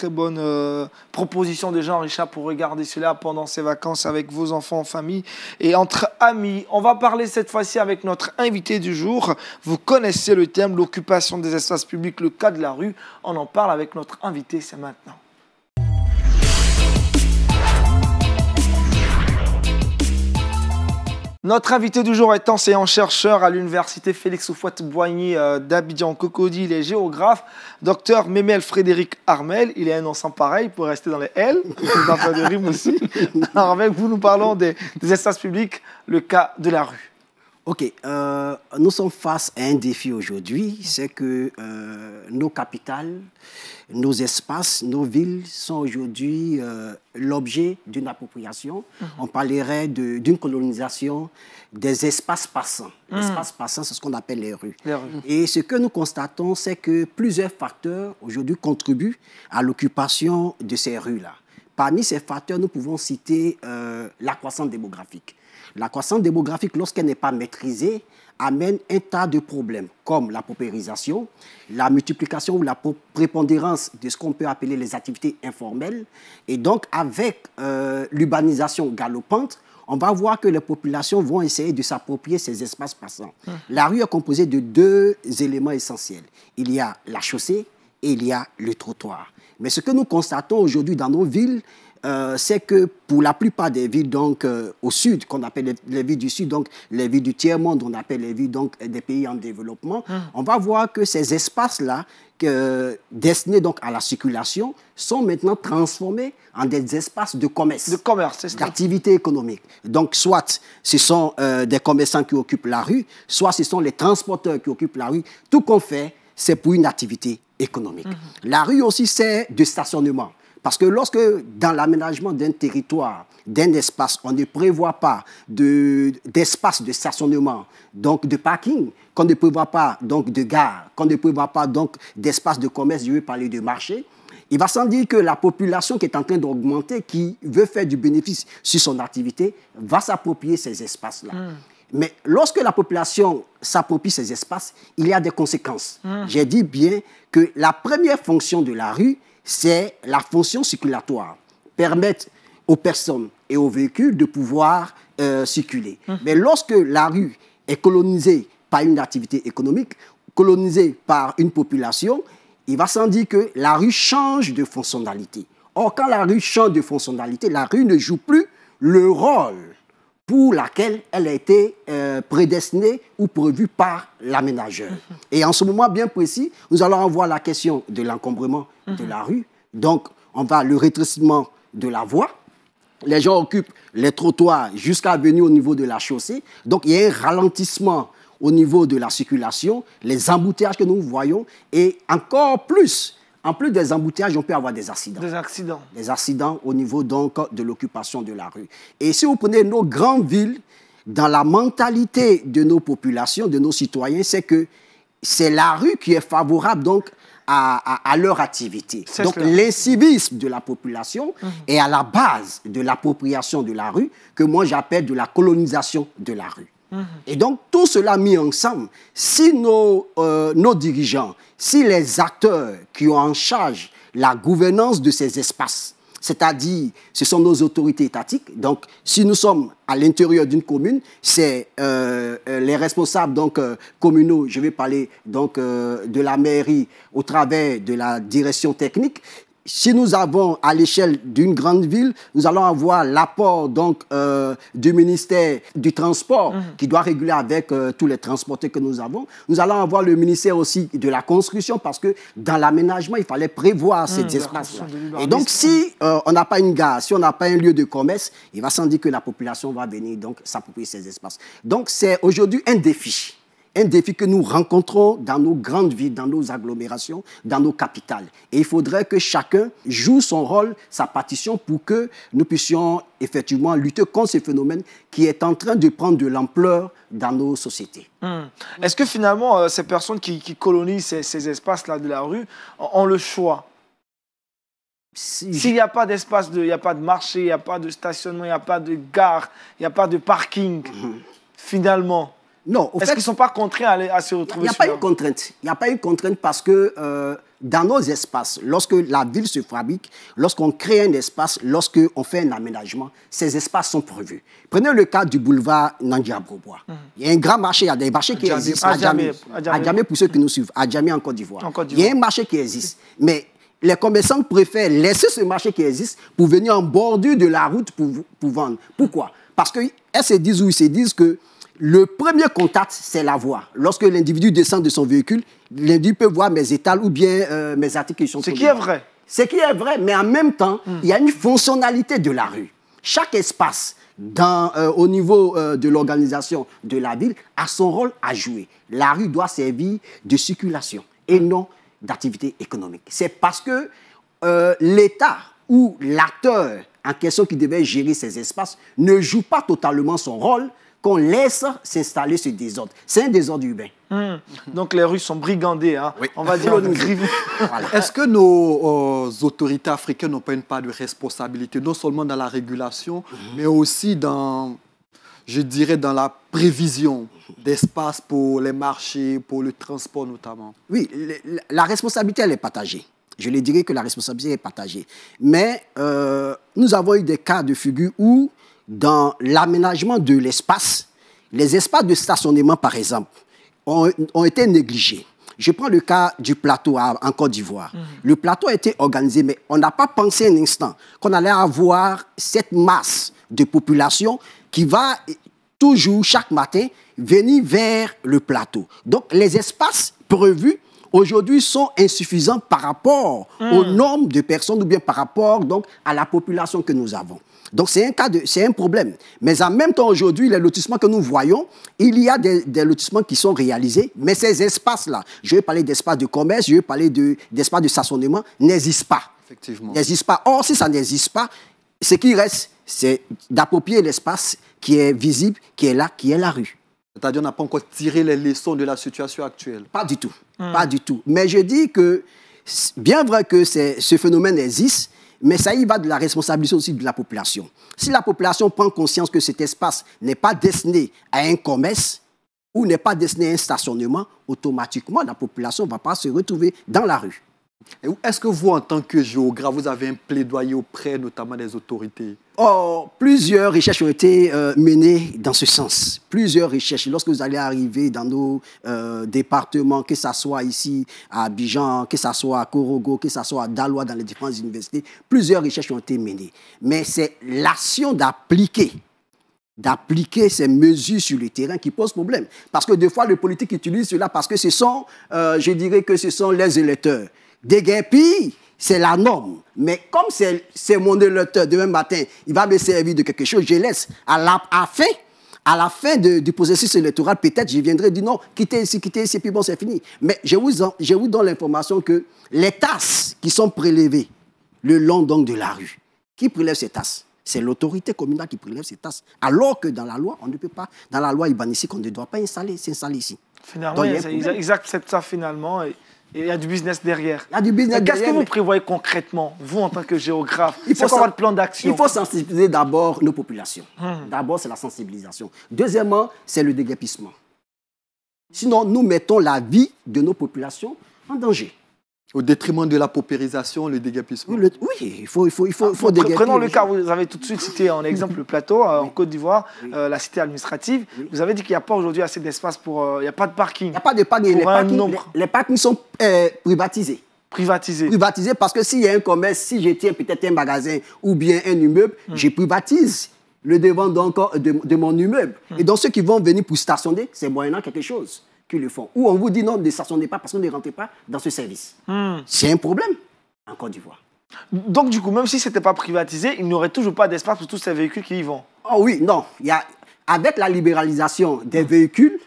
bonnes propositions de Jean-Richard pour regarder cela pendant ses vacances avec vos enfants en famille et entre amis. On va parler cette fois-ci avec notre invité du jour. Vous connaissez le thème, l'occupation des espaces publics, le cas de la rue. On en parle avec notre invité, c'est maintenant. Notre invité du jour est enseignant-chercheur à l'université Félix Houphouët-Boigny d'Abidjan Cocody. Il est géographe, docteur Memel Frédéric Armel. Il est un nom sans pareil pour rester dans les L, dans de rime aussi. Alors avec vous, nous parlons des espaces publics, le cas de la rue. Ok, nous sommes face à un défi aujourd'hui, c'est que nos capitales, nos espaces, nos villes sont aujourd'hui l'objet d'une appropriation. On parlerait d'une colonisation des espaces passants. Les espaces passants, c'est ce qu'on appelle les rues. Et ce que nous constatons, c'est que plusieurs facteurs aujourd'hui contribuent à l'occupation de ces rues-là. Parmi ces facteurs, nous pouvons citer la croissance démographique. La croissance démographique, lorsqu'elle n'est pas maîtrisée, amène un tas de problèmes, comme la paupérisation, la multiplication ou la prépondérance de ce qu'on peut appeler les activités informelles. Et donc, avec l'urbanisation galopante, on va voir que les populations vont essayer de s'approprier ces espaces passants. La rue est composée de deux éléments essentiels. Il y a la chaussée et il y a le trottoir. Mais ce que nous constatons aujourd'hui dans nos villes, c'est que pour la plupart des villes donc, au sud, qu'on appelle les villes du sud, donc les villes du tiers-monde, on appelle les villes donc, des pays en développement, on va voir que ces espaces-là, destinés donc, à la circulation, sont maintenant transformés en des espaces de commerce. D'activité économique. Donc, soit ce sont des commerçants qui occupent la rue, soit ce sont les transporteurs qui occupent la rue. Tout qu'on fait, c'est pour une activité économique. La rue aussi sert de stationnement. Parce que lorsque, dans l'aménagement d'un territoire, d'un espace, on ne prévoit pas d'espace de stationnement, donc de parking, qu'on ne prévoit pas donc, de gare, qu'on ne prévoit pas donc d'espace de commerce, je veux parler de marché, il va sans dire que la population qui est en train d'augmenter, qui veut faire du bénéfice sur son activité, va s'approprier ces espaces-là. Mais lorsque la population s'approprie ces espaces, il y a des conséquences. J'ai dit bien que la première fonction de la rue, c'est la fonction circulatoire, permettre aux personnes et aux véhicules de pouvoir circuler. Mais lorsque la rue est colonisée par une activité économique, colonisée par une population, il va sans dire que la rue change de fonctionnalité. Or, quand la rue change de fonctionnalité, la rue ne joue plus le rôle pour laquelle elle a été prédestinée ou prévue par l'aménageur. Et en ce moment bien précis, nous allons voir la question de l'encombrement de la rue. Donc, on va le rétrécissement de la voie. Les gens occupent les trottoirs jusqu'à venir au niveau de la chaussée. Donc, il y a un ralentissement au niveau de la circulation, les embouteillages que nous voyons, et encore plus, en plus des embouteillages, on peut avoir des accidents. Des accidents au niveau donc de l'occupation de la rue. Et si vous prenez nos grandes villes, dans la mentalité de nos populations, de nos citoyens, c'est que c'est la rue qui est favorable donc à leur activité. Donc l'incivisme de la population est à la base de l'appropriation de la rue, que moi j'appelle de la colonisation de la rue. Et donc, tout cela mis ensemble, si nos dirigeants, si les acteurs qui ont en charge la gouvernance de ces espaces, c'est-à-dire, ce sont nos autorités étatiques, donc si nous sommes à l'intérieur d'une commune, c'est les responsables donc, communaux, je vais parler donc, de la mairie au travers de la direction technique. Si nous avons à l'échelle d'une grande ville, nous allons avoir l'apport donc du ministère du transport qui doit réguler avec tous les transporteurs que nous avons. Nous allons avoir le ministère aussi de la construction parce que dans l'aménagement, il fallait prévoir ces espaces-là. Et donc si on n'a pas une gare, si on n'a pas un lieu de commerce, il va sans dire que la population va venir donc s'approprier ces espaces. Donc c'est aujourd'hui un défi. Un défi que nous rencontrons dans nos grandes villes, dans nos agglomérations, dans nos capitales. Et il faudrait que chacun joue son rôle, sa partition, pour que nous puissions effectivement lutter contre ce phénomène qui est en train de prendre de l'ampleur dans nos sociétés. Est-ce que finalement, ces personnes qui colonisent ces espaces-là de la rue ont le choix? S'il n'y a pas d'espace, il n'y a pas de marché, il n'y a pas de stationnement, il n'y a pas de gare, il n'y a pas de parking, finalement... Non, est-ce qu'ils ne sont pas contraints à se retrouver? Il n'y a pas une contrainte. Il n'y a pas une contrainte parce que dans nos espaces, lorsque la ville se fabrique, lorsqu'on crée un espace, lorsqu'on fait un aménagement, ces espaces sont prévus. Prenez le cas du boulevard Nandiabrobois. Il y a un grand marché, il y a des marchés qui existent. À Djamé, pour ceux qui nous suivent, à Djamé en Côte d'Ivoire. Il y a un marché qui existe. Mais les commerçants préfèrent laisser ce marché qui existe pour venir en bordure de la route pour vendre. Pourquoi? Parce qu'ils se disent ou ils se disent que le premier contact, c'est la voie. Lorsque l'individu descend de son véhicule, l'individu peut voir mes étals ou bien mes articles qui sont... Ce qui est vrai. Ce qui est vrai, mais en même temps, il y a une fonctionnalité de la rue. Chaque espace, au niveau de l'organisation de la ville, a son rôle à jouer. La rue doit servir de circulation et non d'activité économique. C'est parce que l'État ou l'acteur en question qui devait gérer ces espaces ne joue pas totalement son rôle qu'on laisse s'installer ce désordre. C'est un désordre urbain. Donc les rues sont brigandées, hein. Oui. On va dire. Voilà. Est-ce que nos autorités africaines n'ont pas une part de responsabilité, non seulement dans la régulation, mais aussi dans, je dirais, dans la prévision d'espace pour les marchés, pour le transport notamment? Oui, la responsabilité, elle est partagée. Je le dirais que la responsabilité est partagée. Mais nous avons eu des cas de figure où dans l'aménagement de l'espace, les espaces de stationnement, par exemple, ont été négligés. Je prends le cas du plateau en Côte d'Ivoire. Le plateau a été organisé, mais on n'a pas pensé un instant qu'on allait avoir cette masse de population qui va toujours, chaque matin, venir vers le plateau. Donc, les espaces prévus aujourd'hui sont insuffisants par rapport aux normes de personnes ou bien par rapport donc, à la population que nous avons. Donc, c'est un problème. Mais en même temps, aujourd'hui, les lotissements que nous voyons, il y a des lotissements qui sont réalisés, mais ces espaces-là, je vais parler d'espaces de commerce, je vais parler d'espaces de stationnement, n'existent pas. Effectivement. N'existent pas. Or, si ça n'existe pas, ce qui reste, c'est d'approprier l'espace qui est visible, qui est là, qui est la rue. C'est-à-dire qu'on n'a pas encore tiré les leçons de la situation actuelle? Pas du tout. Pas du tout. Mais je dis que, bien vrai que ce phénomène existe, mais ça y va de la responsabilité aussi de la population. Si la population prend conscience que cet espace n'est pas destiné à un commerce ou n'est pas destiné à un stationnement, automatiquement, la population ne va pas se retrouver dans la rue. Est-ce que vous, en tant que géographe, vous avez un plaidoyer auprès notamment des autorités? Plusieurs recherches ont été menées dans ce sens. Plusieurs recherches. Lorsque vous allez arriver dans nos départements, que ce soit ici à Abidjan, que ce soit à Korogo, que ce soit à Daloa, dans les différentes universités, plusieurs recherches ont été menées. Mais c'est l'action d'appliquer ces mesures sur le terrain qui pose problème. Parce que des fois, les politiques utilisent cela parce que ce sont, je dirais que ce sont les électeurs. Déguerpir, c'est la norme. Mais comme c'est mon électeur, demain matin, il va me servir de quelque chose, je laisse. À la fin du processus électoral, peut-être je viendrai dire non, quittez ici, puis bon, c'est fini. Mais je vous donne l'information que les tasses qui sont prélevées le long donc de la rue, qui prélève ces tasses? C'est l'autorité communale qui prélève ces tasses. Alors que dans la loi, on ne peut pas, dans la loi ici qu'on ne doit pas s'installer ici. Finalement, ils acceptent ça finalement. Et il y a du business derrière. Il y a du business derrière. Qu'est-ce que vous prévoyez concrètement, vous, en tant que géographe? C'est quoi votre plan d'action? Il faut sensibiliser d'abord nos populations. D'abord, c'est la sensibilisation. Deuxièmement, c'est le déguerpissement. Sinon, nous mettons la vie de nos populations en danger. Au détriment de la paupérisation, le déguerpissement. Oui, il faut déguerpir. Prenons le cas, vous avez tout de suite cité en exemple le plateau, en Côte d'Ivoire, la cité administrative. Vous avez dit qu'il n'y a pas aujourd'hui assez d'espace pour... il n'y a pas de parking. Il n'y a pas de parking. Les parkings sont privatisés. Privatisés parce que s'il y a un commerce, si je tiens peut-être un magasin ou bien un immeuble, je privatise le devant de mon immeuble. Et donc ceux qui vont venir pour stationner, c'est moyennant quelque chose qu'ils le font. Ou on vous dit non, ne stationnez pas parce qu'on ne rentre pas dans ce service. C'est un problème en Côte d'Ivoire. Donc du coup, même si ce n'était pas privatisé, il n'y aurait toujours pas d'espace pour tous ces véhicules qui y vont. Oh oui, non. Avec la libéralisation des véhicules,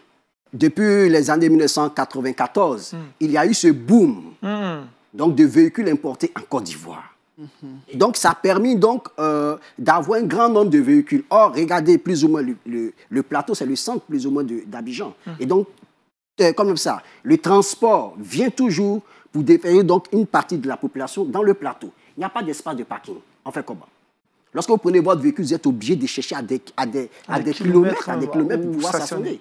depuis les années 1994, il y a eu ce boom donc, de véhicules importés en Côte d'Ivoire. Donc, ça a permis donc, d'avoir un grand nombre de véhicules. Or, regardez plus ou moins le plateau, c'est le centre plus ou moins d'Abidjan. Et donc, comme ça, le transport vient toujours pour déférer donc une partie de la population dans le plateau. Il n'y a pas d'espace de parking. On fait comment? Lorsque vous prenez votre véhicule, vous êtes obligé de chercher à des kilomètres pour pouvoir stationner.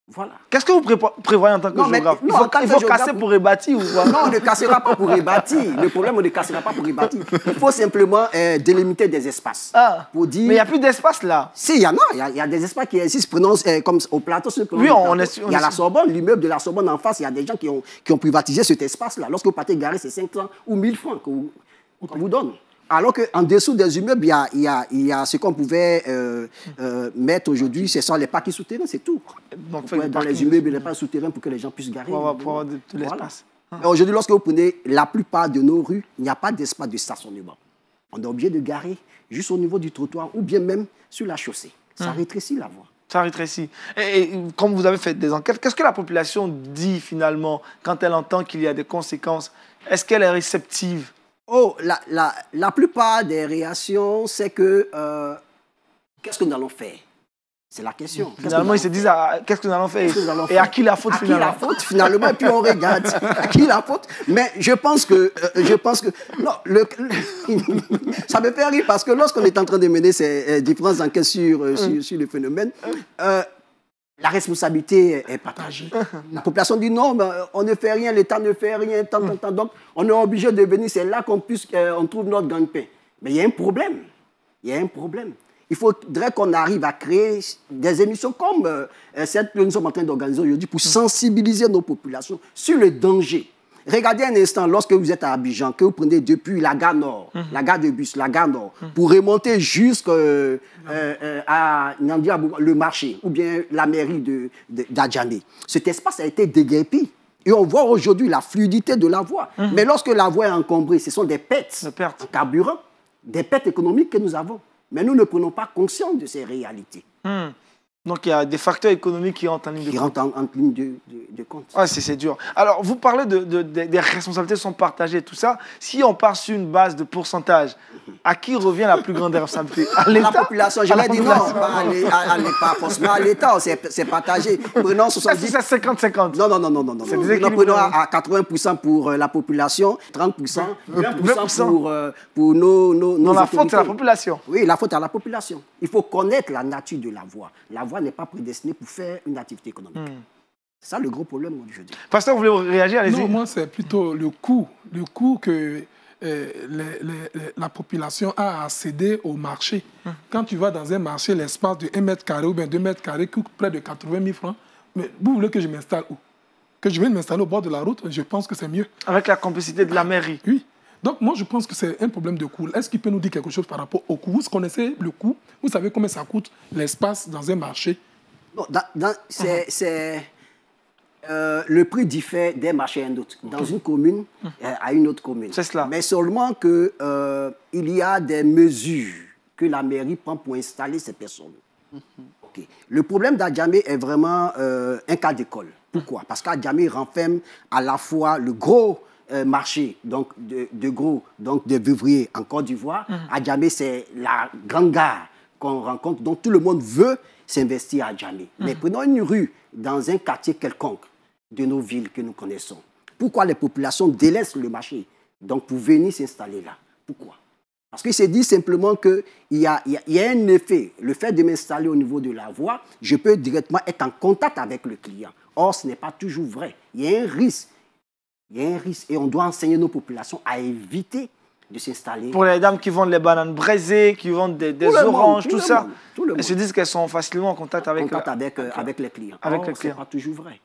Voilà. Qu'est-ce que vous prévoyez en tant que géographe? Il faut casser pour rebâtir ou quoi? Non, on ne cassera pas pour rebâtir. Le problème, on ne cassera pas pour rebâtir. Il faut simplement délimiter des espaces. Pour dire... Mais il n'y a plus d'espace là. Si, il y en a. Il y a des espaces qui existent. Prenons, comme au plateau. Oui, il y a la Sorbonne, l'immeuble de la Sorbonne en face. Il y a des gens qui ont privatisé cet espace-là. Lorsque vous partez garer, c'est 500 ou 1000 francs qu'on vous donne. Alors qu'en dessous des immeubles, il y a ce qu'on pouvait mettre aujourd'hui, ce sont les parkings souterrains, c'est tout. Donc, dans les immeubles, les parkings souterrains pour que les gens puissent garer. Pour avoir de l'espace. Voilà. Aujourd'hui, lorsque vous prenez la plupart de nos rues, il n'y a pas d'espace de stationnement. On est obligé de garer juste au niveau du trottoir ou bien même sur la chaussée. Ça rétrécit la voie. Ça rétrécit. Et comme vous avez fait des enquêtes, qu'est-ce que la population dit finalement quand elle entend qu'il y a des conséquences? Est-ce qu'elle est réceptive? Oh, la plupart des réactions, c'est que qu'est-ce que nous allons faire? C'est la question. Finalement, ils se disent qu'est-ce que nous allons faire? Et à qui la faute finalement? À qui la faute finalement? Et puis on regarde à qui la faute. Mais je pense que non, ça me fait rire parce que lorsqu'on est en train de mener ces différentes enquêtes sur le phénomène, la responsabilité est partagée. La population dit non, mais on ne fait rien, l'État ne fait rien, tant. Donc, on est obligé de venir, c'est là qu'on trouve notre gagne-pain. Mais il y a un problème. Il faudrait qu'on arrive à créer des émissions comme celle que nous sommes en train d'organiser aujourd'hui pour sensibiliser nos populations sur le danger. Regardez un instant, lorsque vous êtes à Abidjan, que vous prenez depuis la gare Nord, la gare de bus, la gare Nord, pour remonter jusqu'à le marché ou bien la mairie d'Adjamé. Cet espace a été déguerpi. Et on voit aujourd'hui la fluidité de la voie. Mais lorsque la voie est encombrée, ce sont des pertes en carburant, des pertes économiques que nous avons. Mais nous ne prenons pas conscience de ces réalités. Donc il y a des facteurs économiques qui rentrent en ligne de compte. Qui rentrent en ligne de compte. Ouais, c'est dur. Alors, vous parlez des responsabilités sont partagées, tout ça. Si on part sur une base de pourcentage, à qui revient la plus grande responsabilité? À l'État? La population, je l'ai dit non, pas forcément à l'État, c'est partagé. Prenons 70... C'est 50-50. Non. Nous prenons à 80% pour la population, 30%, 20% pour nos non, la faute, c'est la population. Oui, la faute à la population. Il faut connaître la nature de la voie. La voie n'est pas prédestinée pour faire une activité économique. C'est ça le gros problème aujourd'hui. Pasteur, vous voulez réagir? Allez-y. Non, moi, c'est plutôt le coût que la population a à céder au marché. Quand tu vas dans un marché, l'espace de 1 mètre carré ou bien 2 mètres carrés coûte près de 80 000 francs. Mais vous voulez que je m'installe où? Que je vienne m'installer au bord de la route? Je pense que c'est mieux. Avec la complicité de la mairie? Oui. Donc, moi, je pense que c'est un problème de coût. Est-ce qu'il peut nous dire quelque chose par rapport au coût? Vous connaissez le coût? Vous savez combien ça coûte l'espace dans un marché? Non, c'est le prix diffère d'un marché à un autre. Dans une commune à une autre commune. C'est cela. Mais seulement qu'il y a des mesures que la mairie prend pour installer ces personnes. Okay. Le problème d'Adjamé est vraiment un cas d'école. Pourquoi? Parce qu'Adjamé renferme à la fois le gros marché donc de vivriers en Côte d'Ivoire. Adjamé, c'est la grande gare qu'on rencontre, donc tout le monde veut s'investir à Adjamé. Mais prenons une rue dans un quartier quelconque de nos villes que nous connaissons. Pourquoi les populations délaissent le marché donc pour venir s'installer là? Pourquoi? Parce qu'il s'est dit simplement qu'il y a un effet. Le fait de m'installer au niveau de la voie, je peux directement être en contact avec le client. Or, ce n'est pas toujours vrai. Il y a un risque. Il y a un risque. Et on doit enseigner nos populations à éviter de s'installer. Pour les dames qui vendent les bananes braisées, qui vendent des oranges, tout ça, elles se disent qu'elles sont facilement en contact avec les clients. Avec les clients. Ce n'est pas toujours vrai.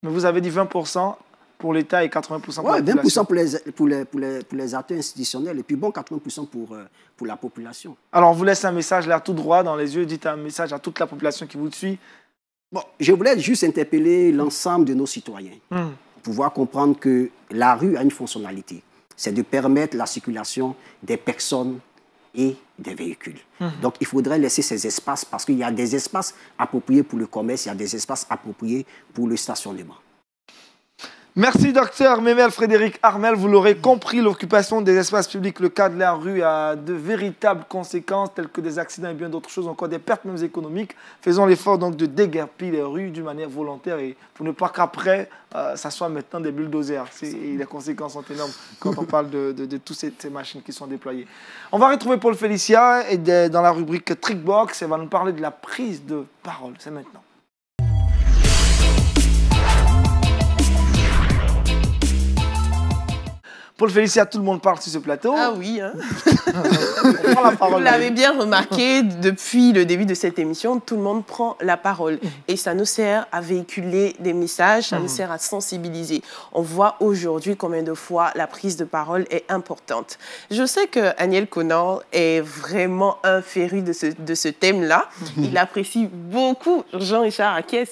Mais vous avez dit 20% pour l'État et 80% pour la population. 20% pour les acteurs institutionnels et puis bon 80% pour la population. Alors on vous laisse un message là tout droit dans les yeux, dites un message à toute la population qui vous suit. Bon, je voulais juste interpeller l'ensemble de nos citoyens pour pouvoir comprendre que la rue a une fonctionnalité. C'est de permettre la circulation des personnes et des véhicules. Donc, il faudrait laisser ces espaces parce qu'il y a des espaces appropriés pour le commerce, il y a des espaces appropriés pour le stationnement. Merci, docteur Memel Frédéric Armel. Vous l'aurez compris, l'occupation des espaces publics, le cas de la rue, a de véritables conséquences, telles que des accidents et bien d'autres choses, encore des pertes même économiques. Faisons l'effort donc de déguerpir les rues d'une manière volontaire et pour ne pas qu'après, ça soit maintenant des bulldozers. Les conséquences sont énormes quand on parle de toutes ces machines qui sont déployées. On va retrouver Paul Félicia et dans la rubrique Trickbox, elle va nous parler de la prise de parole. C'est maintenant. Paul Félicia, tout le monde parle sur ce plateau. Ah oui, hein. On prend la parole. Vous l'avez bien remarqué, depuis le début de cette émission, tout le monde prend la parole. Et ça nous sert à véhiculer des messages, ça nous sert à sensibiliser. On voit aujourd'hui combien de fois la prise de parole est importante. Je sais que Aniel Konan est vraiment un féru de ce thème-là. Il apprécie beaucoup Jean-Richard Akès.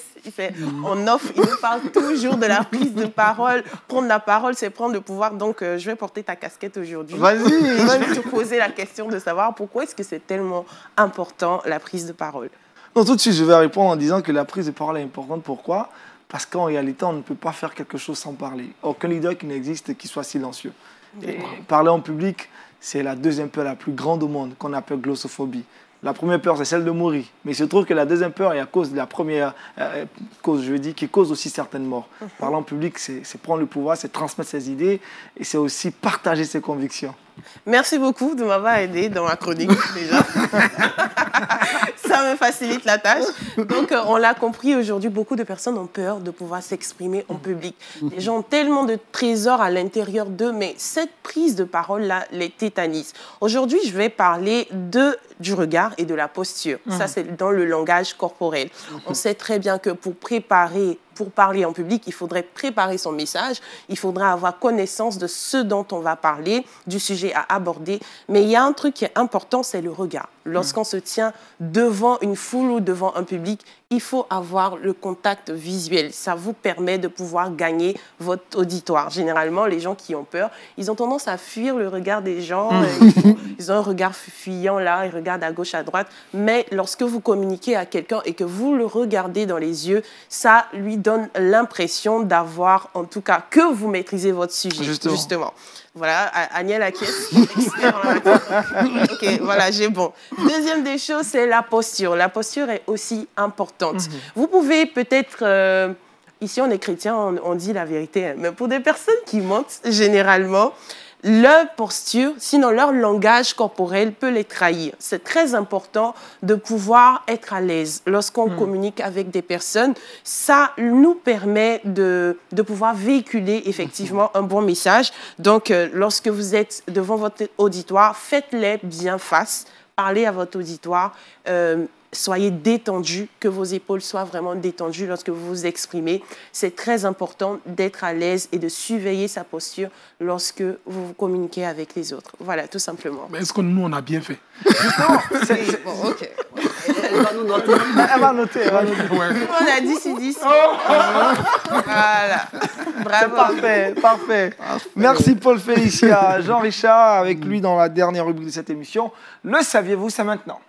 On offre, il nous parle toujours de la prise de parole. Prendre la parole, c'est prendre le pouvoir. Donc, je vais porter ta casquette aujourd'hui. Vas-y. Je vais te poser la question de savoir pourquoi est-ce que c'est tellement important, la prise de parole. Non, tout de suite, je vais répondre en disant que la prise de parole est importante. Pourquoi? Parce qu'en réalité, on ne peut pas faire quelque chose sans parler. Aucun leader qui n'existe qui soit silencieux. Et parler en public, c'est la deuxième peur la plus grande au monde, qu'on appelle glossophobie. La première peur, c'est celle de mourir. Mais il se trouve que la deuxième peur est à cause de la première cause, je veux dire, qui cause aussi certaines morts. Parler en public, c'est prendre le pouvoir, c'est transmettre ses idées et c'est aussi partager ses convictions. Merci beaucoup de m'avoir aidé dans ma chronique, déjà. Ça me facilite la tâche. Donc, on l'a compris, aujourd'hui, beaucoup de personnes ont peur de pouvoir s'exprimer en public. Les gens ont tellement de trésors à l'intérieur d'eux, mais cette prise de parole-là les tétanise. Aujourd'hui, je vais parler du regard et de la posture. Ça, c'est dans le langage corporel. On sait très bien que pour parler en public, il faudrait préparer son message, il faudrait avoir connaissance de ce dont on va parler, du sujet à aborder. Mais il y a un truc qui est important, c'est le regard. Lorsqu'on se tient devant une foule ou devant un public, il faut avoir le contact visuel. Ça vous permet de pouvoir gagner votre auditoire. Généralement, les gens qui ont peur, ils ont tendance à fuir le regard des gens. Ils ont un regard fuyant là, ils regardent à gauche, à droite. Mais lorsque vous communiquez à quelqu'un et que vous le regardez dans les yeux, ça lui donne l'impression d'avoir, en tout cas, que vous maîtrisez votre sujet. Justement. Voilà, Aniel Akès, expert en la matière. Ok, voilà, j'ai bon. Deuxième des choses, c'est la posture. La posture est aussi importante. Vous pouvez peut-être... ici, on est chrétien, on dit la vérité. Mais pour des personnes qui mentent, généralement, leur posture, sinon leur langage corporel peut les trahir. C'est très important de pouvoir être à l'aise lorsqu'on communique avec des personnes. Ça nous permet de pouvoir véhiculer effectivement un bon message. Donc, lorsque vous êtes devant votre auditoire, faites-les bien face. Parlez à votre auditoire. Soyez détendu, que vos épaules soient vraiment détendues lorsque vous vous exprimez. C'est très important d'être à l'aise et de surveiller sa posture lorsque vous communiquez avec les autres. Voilà, tout simplement. Mais est-ce que nous, on a bien fait? Justement, bon, ok. Elle va nous noter. Elle va noter. On a 10/10. Voilà. Bravo. Parfait. Merci Paul Félicia. Jean-Richard, avec lui dans la dernière rubrique de cette émission. Le saviez-vous, c'est maintenant.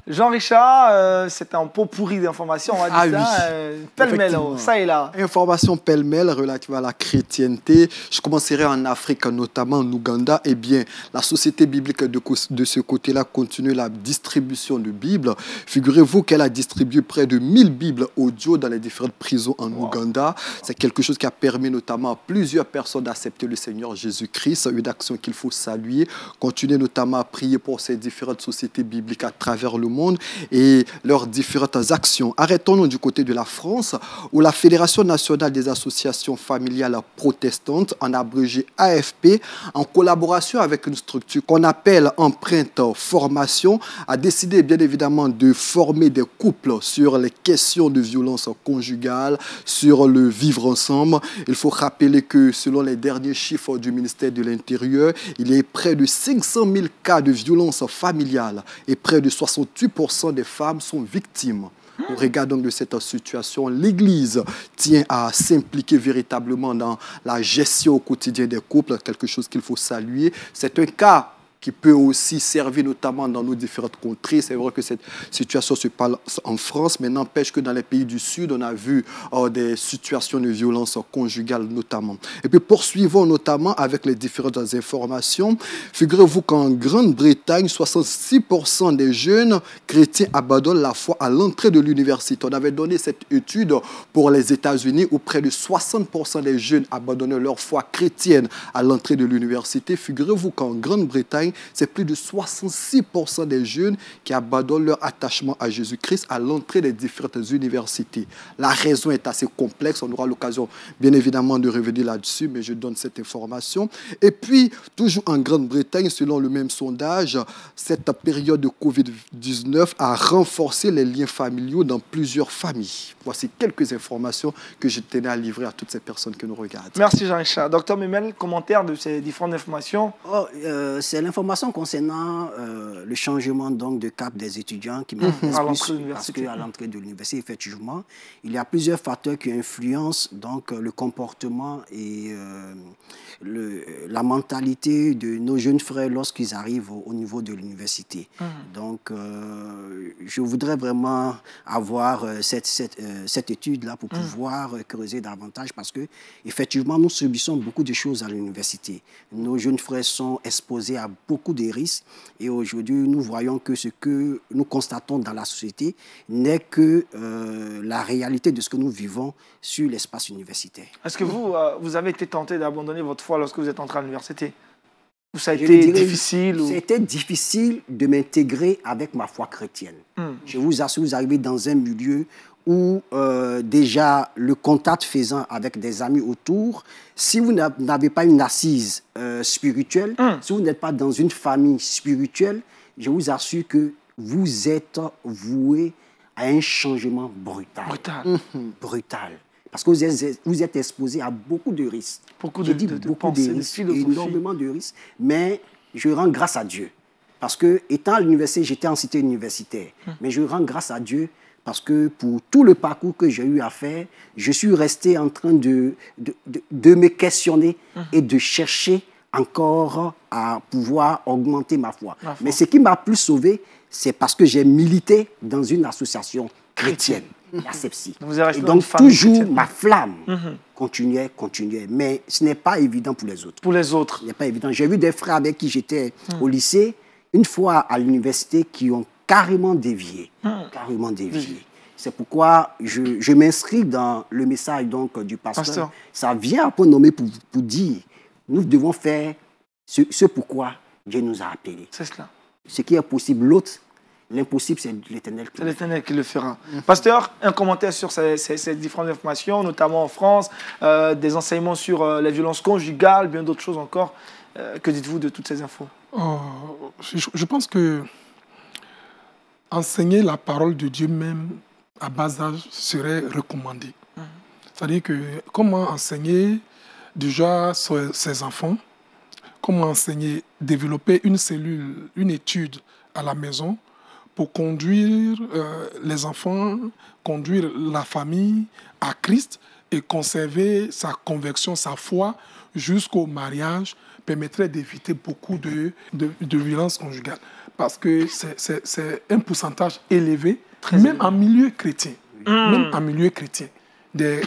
Jean-Richard, c'est un pot pourri d'informations, on va dire ça, pêle-mêle, ça et là. Information pêle-mêle relative à la chrétienté. Je commencerai en Afrique, notamment en Ouganda. Eh bien, la société biblique de ce côté-là continue la distribution de Bibles. Figurez-vous qu'elle a distribué près de 1000 Bibles audio dans les différentes prisons en Ouganda. C'est quelque chose qui a permis notamment à plusieurs personnes d'accepter le Seigneur Jésus-Christ. Une action qu'il faut saluer. Continuer notamment à prier pour ces différentes sociétés bibliques à travers le monde et leurs différentes actions. Arrêtons-nous du côté de la France, où la Fédération nationale des associations familiales protestantes, en abrégé AFP, en collaboration avec une structure qu'on appelle Empreinte Formation, a décidé bien évidemment de former des couples sur les questions de violence conjugale, sur le vivre ensemble. Il faut rappeler que selon les derniers chiffres du ministère de l'Intérieur, il y a près de 500 000 cas de violence familiale et près de 68% des femmes sont victimes. Au regard donc de cette situation, l'Église tient à s'impliquer véritablement dans la gestion au quotidien des couples, quelque chose qu'il faut saluer. C'est un cas qui peut aussi servir notamment dans nos différentes contrées. C'est vrai que cette situation se passe en France, mais n'empêche que dans les pays du Sud, on a vu des situations de violence conjugale notamment. Et puis poursuivons notamment avec les différentes informations. Figurez-vous qu'en Grande-Bretagne, 66% des jeunes chrétiens abandonnent la foi à l'entrée de l'université. On avait donné cette étude pour les États-Unis où près de 60% des jeunes abandonnent leur foi chrétienne à l'entrée de l'université. Figurez-vous qu'en Grande-Bretagne, c'est plus de 66% des jeunes qui abandonnent leur attachement à Jésus-Christ à l'entrée des différentes universités. La raison est assez complexe. On aura l'occasion, bien évidemment, de revenir là-dessus, mais je donne cette information. Et puis, toujours en Grande-Bretagne, selon le même sondage, cette période de Covid-19 a renforcé les liens familiaux dans plusieurs familles. Voici quelques informations que je tenais à livrer à toutes ces personnes que nous regardent. Merci Jean-Richard. Docteur Memel, commentaire de ces différentes informations? C'est l'information concernant le changement donc, de cap des étudiants qui m'intéresse plus parce qu'à l'entrée de l'université, effectivement, il y a plusieurs facteurs qui influencent donc, le comportement et la mentalité de nos jeunes frères lorsqu'ils arrivent au niveau de l'université. Donc, je voudrais vraiment avoir cette étude-là pour pouvoir creuser davantage parce que, effectivement, nous subissons beaucoup de choses à l'université. Nos jeunes frères sont exposés à beaucoup de risques et aujourd'hui, nous voyons que ce que nous constatons dans la société n'est que la réalité de ce que nous vivons sur l'espace universitaire. Est-ce que vous avez été tenté d'abandonner votre foi lorsque vous êtes entré à l'université? Ou ça a été difficile ou... C'était difficile de m'intégrer avec ma foi chrétienne. Je vous assure, vous arrivez dans un milieu où déjà le contact faisant avec des amis autour, si vous n'avez pas une assise spirituelle, si vous n'êtes pas dans une famille spirituelle, je vous assure que vous êtes voué à un changement brutal. Brutal. Parce que vous êtes exposé à beaucoup de risques. Beaucoup de risques, énormément de risques. Mais je rends grâce à Dieu. Parce que, étant à l'université, j'étais en cité universitaire. Mais je rends grâce à Dieu parce que pour tout le parcours que j'ai eu à faire, je suis resté en train de me questionner et de chercher encore à pouvoir augmenter ma foi. Mais ce qui m'a plus sauvé, c'est parce que j'ai milité dans une association chrétienne. La Sepsi. Et donc, toujours, ma flamme continuait. Mais ce n'est pas évident pour les autres. Pour les autres. Ce n'est pas évident. J'ai vu des frères avec qui j'étais au lycée, une fois à l'université, qui ont carrément dévié. Carrément dévié. C'est pourquoi je m'inscris dans le message donc, du pasteur. Ça vient à point nommé pour dire, nous devons faire ce pourquoi Dieu nous a appelés. C'est cela. Ce qui est possible, l'autre, l'impossible, c'est l'Éternel qui le fera. C'est l'Éternel qui le fera. Pasteur, un commentaire sur ces différentes informations, notamment en France, des enseignements sur les violences conjugales, bien d'autres choses encore. Que dites-vous de toutes ces infos? Je pense que enseigner la parole de Dieu même à bas âge serait recommandé. C'est-à-dire que comment enseigner déjà ses enfants, comment enseigner, développer une cellule, une étude à la maison pour conduire les enfants, conduire la famille à Christ et conserver sa conviction, sa foi jusqu'au mariage, permettrait d'éviter beaucoup de violences conjugales. Parce que c'est un pourcentage élevé, même en milieu chrétien. Même en milieu chrétien. Des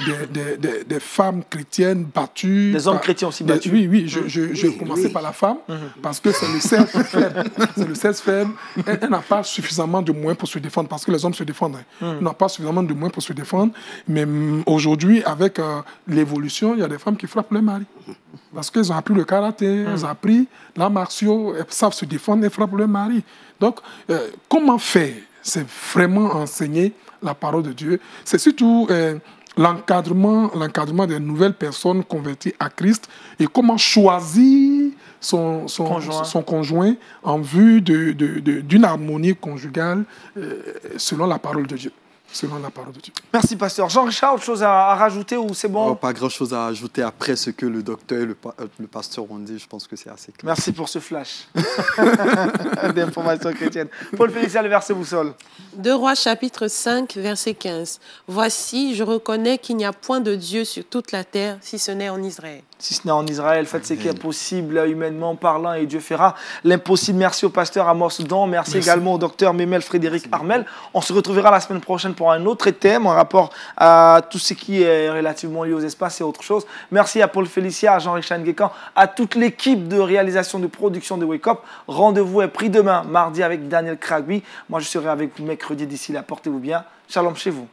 femmes chrétiennes battues. Des hommes chrétiens aussi battus. Oui, je commençais par la femme, parce que c'est le sexe faible. C'est le sexe faible. Elle n'a pas suffisamment de moyens pour se défendre, parce que les hommes se défendent. Elle n'a pas suffisamment de moyens pour se défendre. Mais aujourd'hui, avec l'évolution, il y a des femmes qui frappent leur mari. Parce qu'elles ont appris le karaté, elles ont appris l'art martiaux, elles savent se défendre et frappent leur mari. Donc, comment faire? C'est vraiment enseigner la parole de Dieu. C'est surtout l'encadrement des nouvelles personnes converties à Christ et comment choisir son conjoint en vue d'une harmonie conjugale selon la parole de Dieu. Selon la parole de Dieu. Merci, pasteur. Jean-Richard, autre chose à rajouter ou c'est bon? Pas grand-chose à ajouter après ce que le docteur et le pasteur ont dit. Je pense que c'est assez clair. Merci pour ce flash d'informations chrétiennes. Paul Félicien, le verset boussole. 2 Rois chapitre 5, verset 15. Voici, je reconnais qu'il n'y a point de Dieu sur toute la terre, si ce n'est en Israël. Si ce n'est en Israël, faites ce qui est possible, humainement parlant, et Dieu fera l'impossible. Merci au pasteur Amos Don, merci également au docteur Mémel Frédéric Armel. On se retrouvera la semaine prochaine pour un autre thème en rapport à tout ce qui est relativement lié aux espaces et autre chose. Merci à Paul Félicia, à Jean-Richard Nguécan, à toute l'équipe de réalisation de production de Wake Up. Rendez-vous est pris demain, mardi, avec Daniel Kragby. Moi, je serai avec vous mercredi. D'ici là, portez-vous bien. Shalom chez vous.